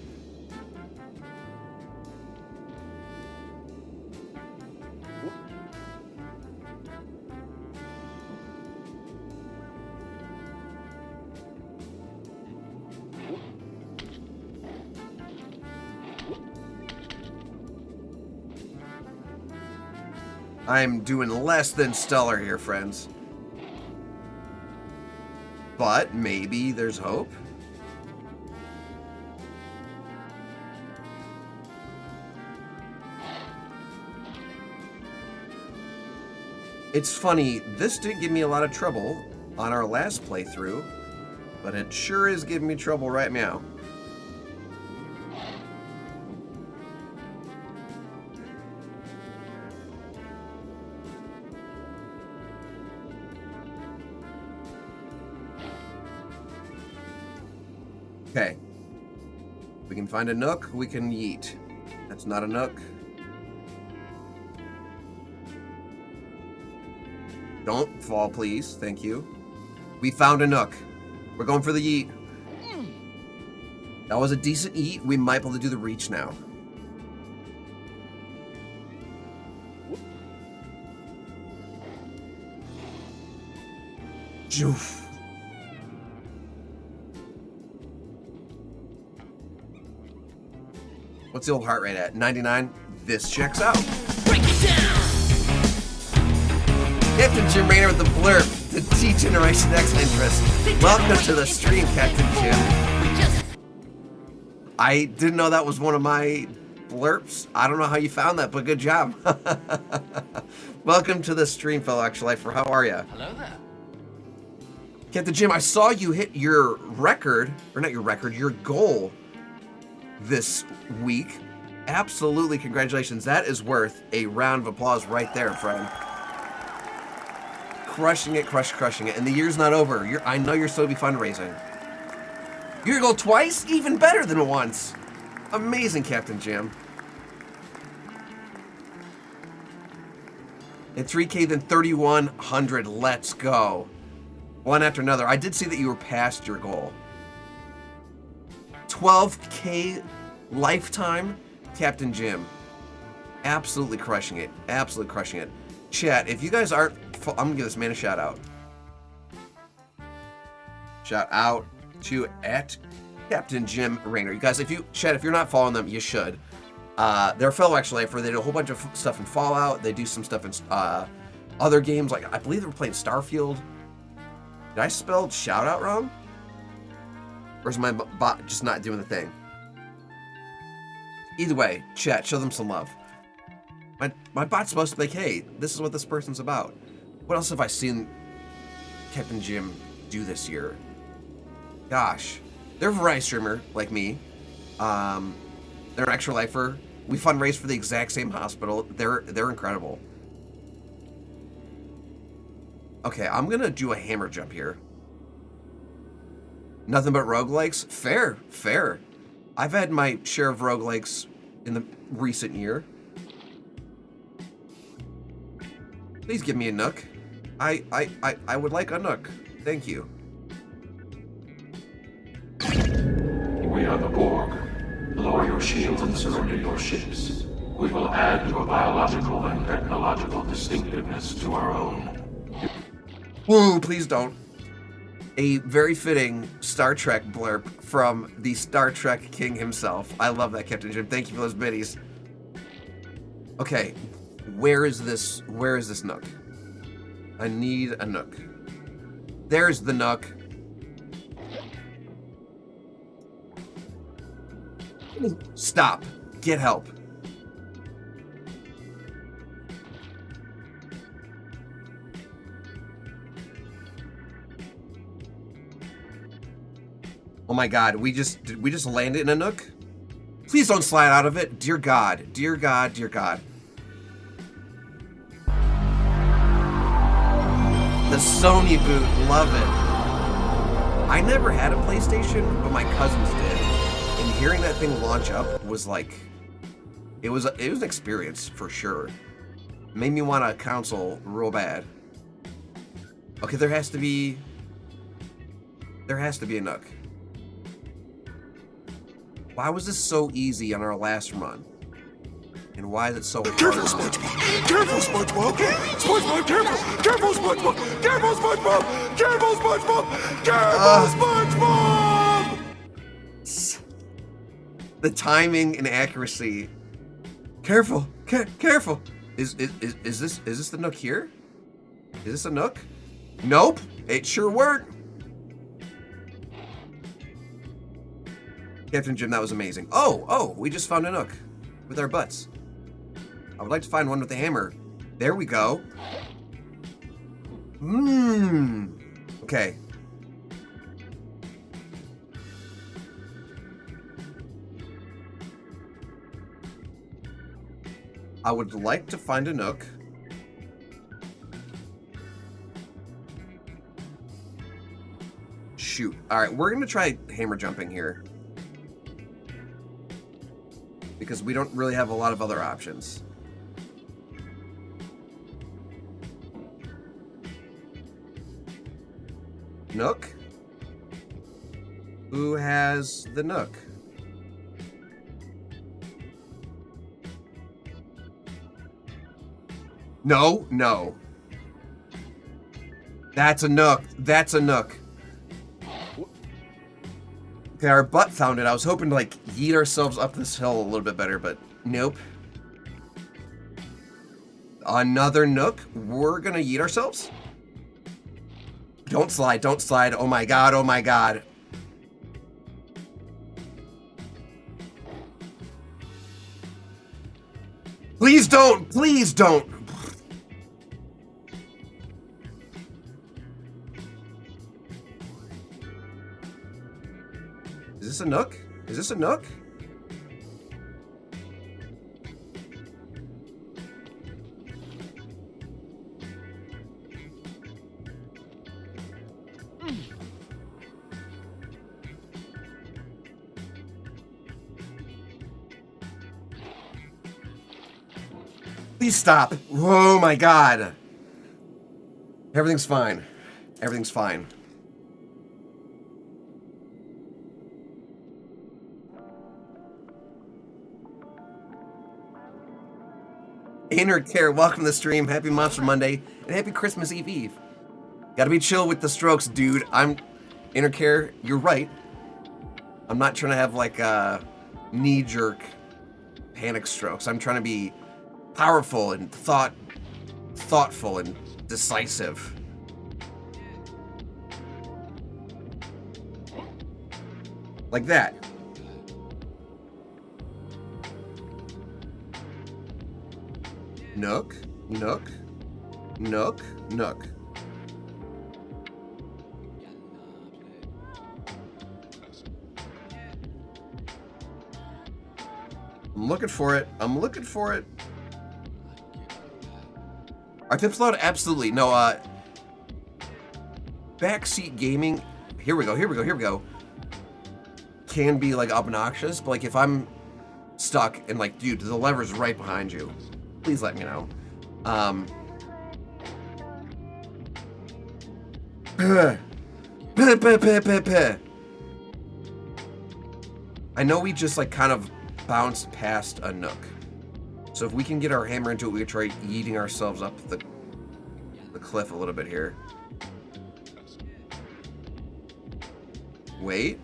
I'm doing less than stellar here, friends. But maybe there's hope. It's funny, this didn't give me a lot of trouble on our last playthrough, but it sure is giving me trouble right now. Okay. We can find a nook, we can yeet. That's not a nook. Don't fall, please. Thank you. We found a nook. We're going for the yeet. That was a decent yeet. We might be able to do the reach now. Joof. What's the old heart rate at? 99? This checks out. Break it down! Captain Jim Raynor with the blurb to teach Generation X interest. Welcome to the stream, Captain Jim. I didn't know that was one of my blurps. I don't know how you found that, but good job. Welcome to the stream, fellow Actual Lifer. How are you? Hello there. Captain Jim, I saw you hit your record, or not your record, your goal this week. Absolutely, congratulations. That is worth a round of applause right there, friend. Crushing it, crushing it. And the year's not over. I know you're still be fundraising. You're gonna go twice? Even better than once. Amazing, Captain Jim. At 3K, then 3,100. Let's go. One after another. I did see that you were past your goal. 12K lifetime, Captain Jim. Absolutely crushing it. Absolutely crushing it. Chat, if you guys aren't... I'm going to give this man a shout out. Shout out to Captain Jim Raynor. You guys, if you're not following them, you should. They're a fellow Actual Lifer. They do a whole bunch of stuff in Fallout. They do some stuff in other games. Like, I believe they were playing Starfield. Did I spell shout out wrong? Or is my bot just not doing the thing? Either way, chat, show them some love. My bot's supposed to be like, hey, this is what this person's about. What else have I seen Captain Jim do this year? Gosh. They're a variety streamer, like me. They're an Actual Lifer. We fundraise for the exact same hospital. They're incredible. Okay, I'm gonna do a hammer jump here. Nothing but roguelikes? Fair, fair. I've had my share of roguelikes in the recent year. Please give me a nook. I would like a nook. Thank you. are the Borg. Lower your shields and surrender your ships. We will add your biological and technological distinctiveness to our own. Woo, please don't. A very fitting Star Trek blurb from the Star Trek King himself. I love that, Captain Jim. Thank you for those biddies. Okay, where is this nook? I need a nook. There's the nook. Stop. Get help. Oh my god, did we just land in a nook? Please don't slide out of it. Dear God, dear God, dear God. The Sony boot, love it. I never had a PlayStation, but my cousins did. And hearing that thing launch up was like, it was an experience for sure. Made me want a console real bad. Okay, there has to be a nook. Why was this so easy on our last run? And why is it so hard? Careful, SpongeBob! Careful, SpongeBob! SpongeBob, careful! Careful, SpongeBob! Careful, SpongeBob! Careful, SpongeBob! Careful, SpongeBob! The timing and accuracy. Careful! Careful! Is this the nook here? Is this a nook? Nope! It sure weren't! Captain Jim, that was amazing. Oh, we just found a nook with our butts. I would like to find one with a hammer. There we go. Okay. I would like to find a nook. Shoot. All right, we're gonna try hammer jumping here, because we don't really have a lot of other options. Nook? Who has the nook? No. That's a nook. That's a nook. Okay, our butt found it. I was hoping to, like, yeet ourselves up this hill a little bit better, but nope. Another nook? We're gonna yeet ourselves? Don't slide, don't slide. Oh my god, oh my god. Please don't! Please don't! Is this a nook? Is this a nook? Please stop. Oh my god. Everything's fine. Everything's fine. Inner Care, welcome to the stream. Happy Monster Monday and happy Christmas Eve. Gotta be chill with the strokes, dude. Inner Care, you're right. I'm not trying to have like knee-jerk panic strokes. I'm trying to be powerful and thoughtful and decisive. Like that. Nook, nook, nook, nook. I'm looking for it. I'm looking for it. Are tips allowed? Absolutely. No, backseat gaming. Here we go. Can be like obnoxious, but like if I'm stuck and like, dude, the lever's right behind you, please let me know. I know we just like kind of bounced past a nook. So if we can get our hammer into it, we can try eating ourselves up the cliff a little bit here. Wait.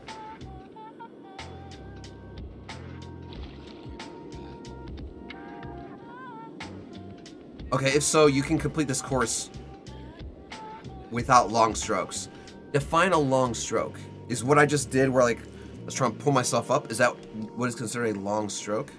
Okay, if so, you can complete this course without long strokes. Define a long stroke. Is what I just did where like, let's try and pull myself up. Is that what is considered a long stroke?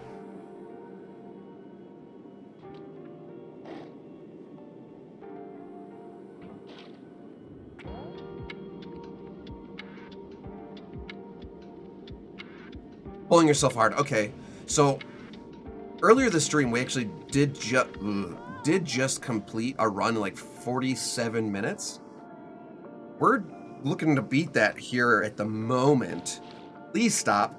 Pulling yourself hard. Okay, so earlier this stream we actually did just complete a run in like 47 minutes. We're looking to beat that here at the moment. Please stop.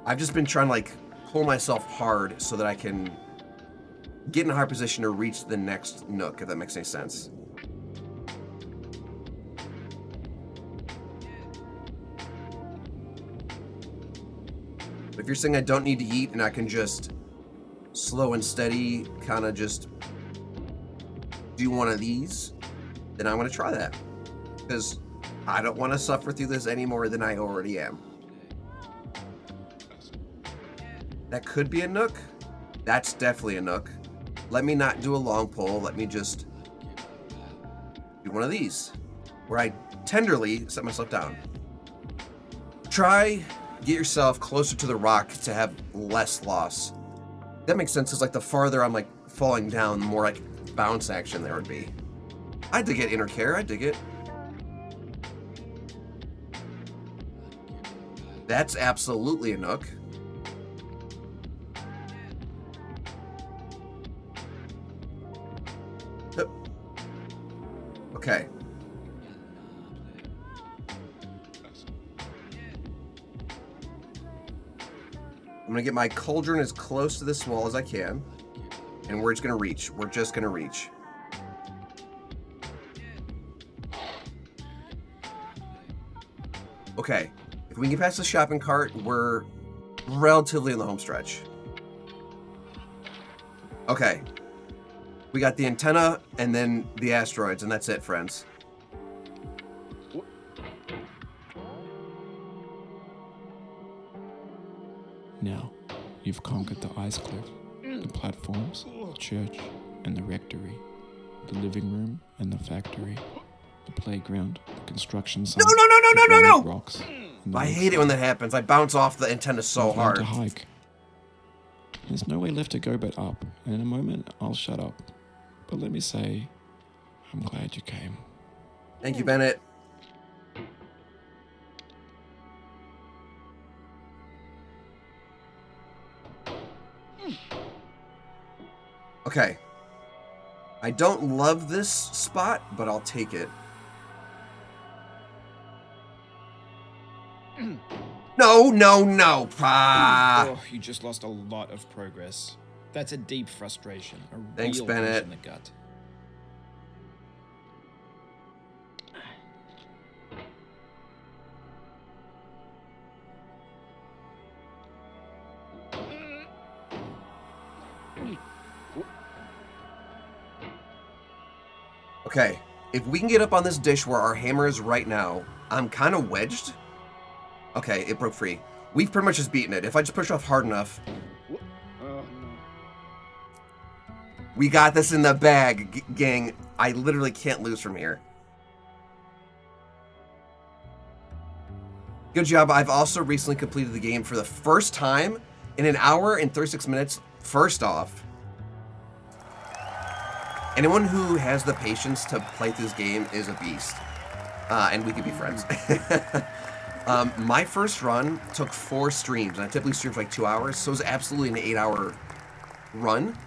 I've just been trying to like pull myself hard so that I can get in a higher position to reach the next nook, if that makes any sense. If you're saying I don't need to eat and I can just slow and steady kind of just do one of these, then I'm going to try that. Because I don't want to suffer through this any more than I already am. That could be a nook. That's definitely a nook. Let me not do a long pull. Let me just do one of these where I tenderly set myself down. Try get yourself closer to the rock to have less loss. That makes sense, because like the farther I'm like falling down, the more like bounce action there would be. I dig it, Inner Care, I dig it. That's absolutely a nook. Okay. I'm gonna get my cauldron as close to this wall as I can, and we're just gonna reach. We're just gonna reach. Okay, if we can get past the shopping cart, we're relatively in the home stretch. Okay, we got the antenna and then the asteroids, and that's it, friends. Now, you've conquered the ice cliff, the platforms, the church, and the rectory, the living room and the factory, the playground, the construction site. No! Rocks. I hate it when that happens. I bounce off the antenna so hard. To hike. There's no way left to go but up, and in a moment I'll shut up. But let me say, I'm glad you came. Thank you, Bennett. Okay. I don't love this spot, but I'll take it. No. Oh, you just lost a lot of progress. That's a deep frustration. Thanks, real Bennett. punch in the gut. Okay, if we can get up on this dish where our hammer is right now, I'm kind of wedged. Okay, it broke free. We've pretty much just beaten it. If I just push off hard enough. We got this in the bag, gang. I literally can't lose from here. Good job. I've also recently completed the game for the first time in an hour and 36 minutes. First off, anyone who has the patience to play through this game is a beast. And we could be friends. My first run took 4 streams, and I typically stream for like 2 hours, so it was absolutely an 8-hour run.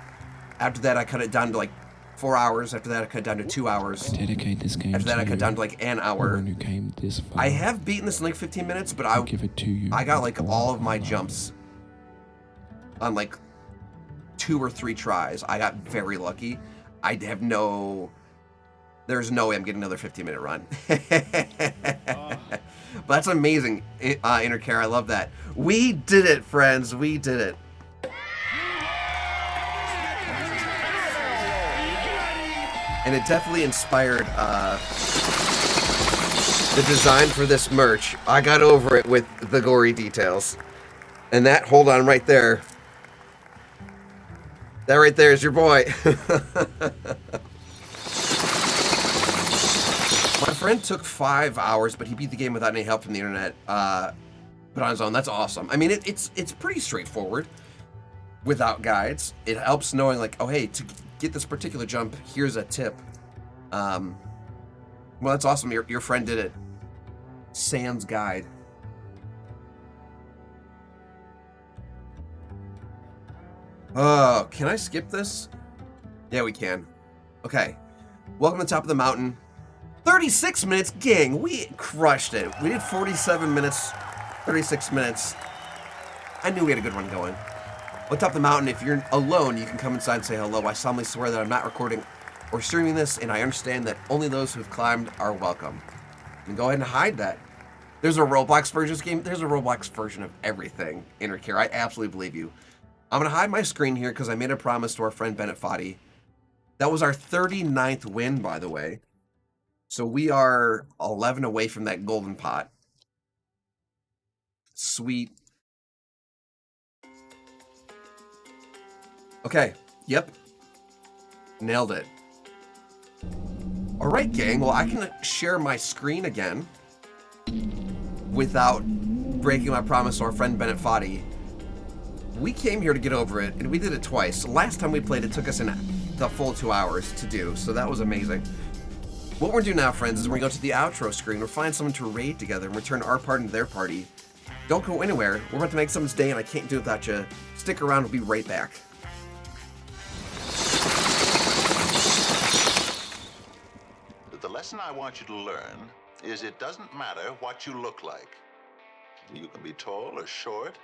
After that, I cut it down to like 4 hours. After that, I cut it down to 2 hours. Dedicate this game After that, I cut it down to like an hour. Who came this far. I have beaten this in like 15 minutes, but I give it to you. I got like all of my jumps on like 2 or 3 tries. I got very lucky. I have there's no way I'm getting another 15-minute run. But that's amazing, Intercare. I love that. We did it, friends. We did it. And it definitely inspired the design for this merch. I got over it with the gory details. And that, hold on right there. That right there is your boy. My friend took 5 hours, but he beat the game without any help from the internet. But on his own, that's awesome. I mean, it's pretty straightforward without guides. It helps knowing, like, oh, hey, to get this particular jump, here's a tip. Well, that's awesome. Your friend did it. Sans guide. Oh, can I skip this? Yeah, we can. Okay. Welcome to the top of the mountain. 36 minutes, gang. We crushed it. We did 47 minutes, 36 minutes. I knew we had a good one going. On top of the mountain, if you're alone, you can come inside and say hello. I solemnly swear that I'm not recording or streaming this, and I understand that only those who've climbed are welcome. And go ahead and hide that. There's a Roblox version of this game. There's a Roblox version of everything, Intercare. I absolutely believe you. I'm going to hide my screen here because I made a promise to our friend Bennet Foddy. That was our 39th win, by the way. So we are 11 away from that golden pot. Sweet. Okay. Yep. Nailed it. All right, gang. Well, I can share my screen again without breaking my promise to our friend Bennet Foddy. We came here to get over it, and we did it twice. Last time we played, it took us the full 2 hours to do, so that was amazing. What we're doing now, friends, is we're going to go to the outro screen. We'll find someone to raid together and return our party to their party. Don't go anywhere. We're about to make someone's day, and I can't do it without you. Stick around. We'll be right back. The lesson I want you to learn is it doesn't matter what you look like. You can be tall or short,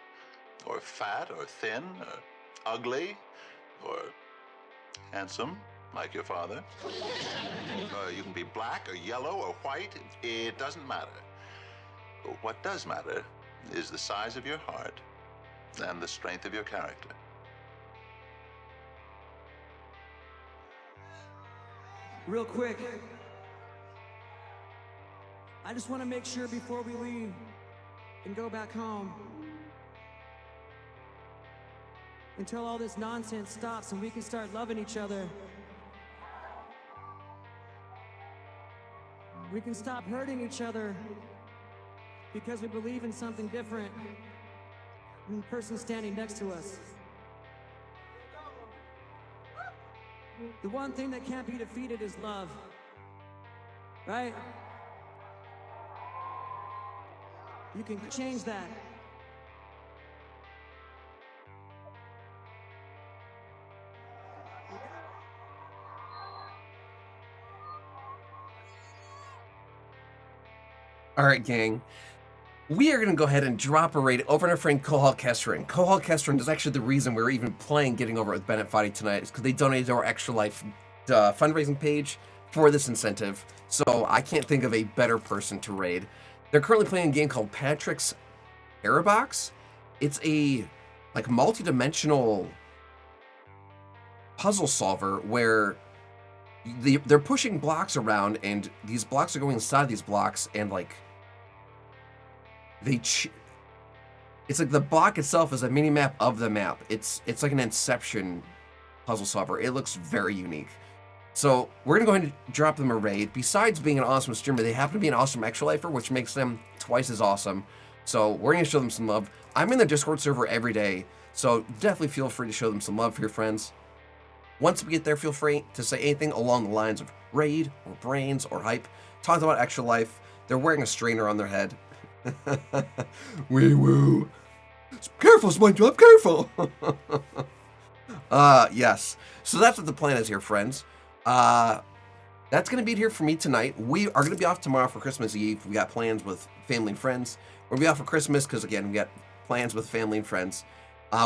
or fat or thin, or ugly, or handsome, like your father. You can be black or yellow or white. It doesn't matter. What does matter is the size of your heart and the strength of your character. Real quick, I just want to make sure before we leave and go back home, until all this nonsense stops and we can start loving each other, we can stop hurting each other because we believe in something different than the person standing next to us. The one thing that can't be defeated is love, right? You can change that. All right, gang. We are going to go ahead and drop a raid over on our friend Kohal Kesrin. Kohal Kesrin is actually the reason we're even playing Getting Over It with Bennet Foddy tonight. It's because they donated to our Extra Life fundraising page for this incentive. So I can't think of a better person to raid. They're currently playing a game called Patrick's Airbox. It's a like multi-dimensional puzzle solver where they're pushing blocks around, and these blocks are going inside these blocks, and like it's like the block itself is a mini map of the map. It's like an Inception puzzle solver. It looks very unique. So we're gonna go ahead and drop them a raid. Besides being an awesome streamer, they happen to be an awesome extra lifer, which makes them twice as awesome. So we're gonna show them some love. I'm in the Discord server every day, so definitely feel free to show them some love for your friends. Once we get there, feel free to say anything along the lines of raid or brains or hype. Talk about extra life. They're wearing a strainer on their head. Wee woo. Careful, SpongeBob, careful. Yes. So that's what the plan is here, friends. That's going to be it here for me tonight. We are going to be off tomorrow for Christmas Eve. We got plans with family and friends. We'll be off for Christmas because, again, we got plans with family and friends.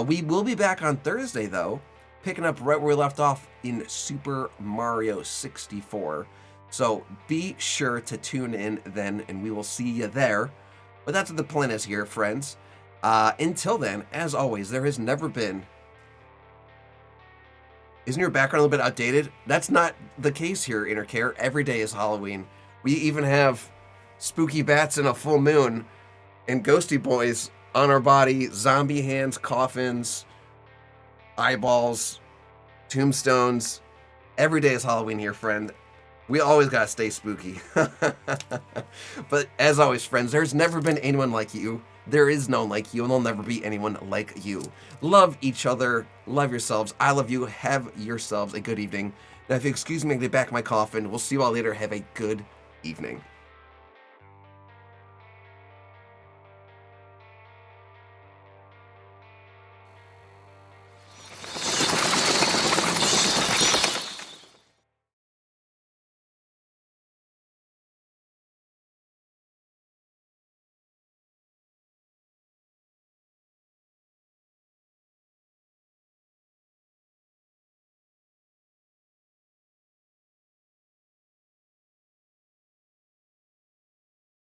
We will be back on Thursday, though, picking up right where we left off in Super Mario 64. So be sure to tune in then, and we will see you there. But that's what the plan is here, friends. Until then, as always, there has never been... Isn't your background a little bit outdated? That's not the case here, Intercare. Every day is Halloween. We even have spooky bats and a full moon and ghosty boys on our body, zombie hands, coffins, eyeballs, tombstones. Every day is Halloween here, friend. We always gotta stay spooky. But as always, friends, there's never been anyone like you. There is no one like you, and there'll never be anyone like you. Love each other. Love yourselves. I love you. Have yourselves a good evening. Now, if you excuse me, I get back in my coffin. We'll see you all later. Have a good evening.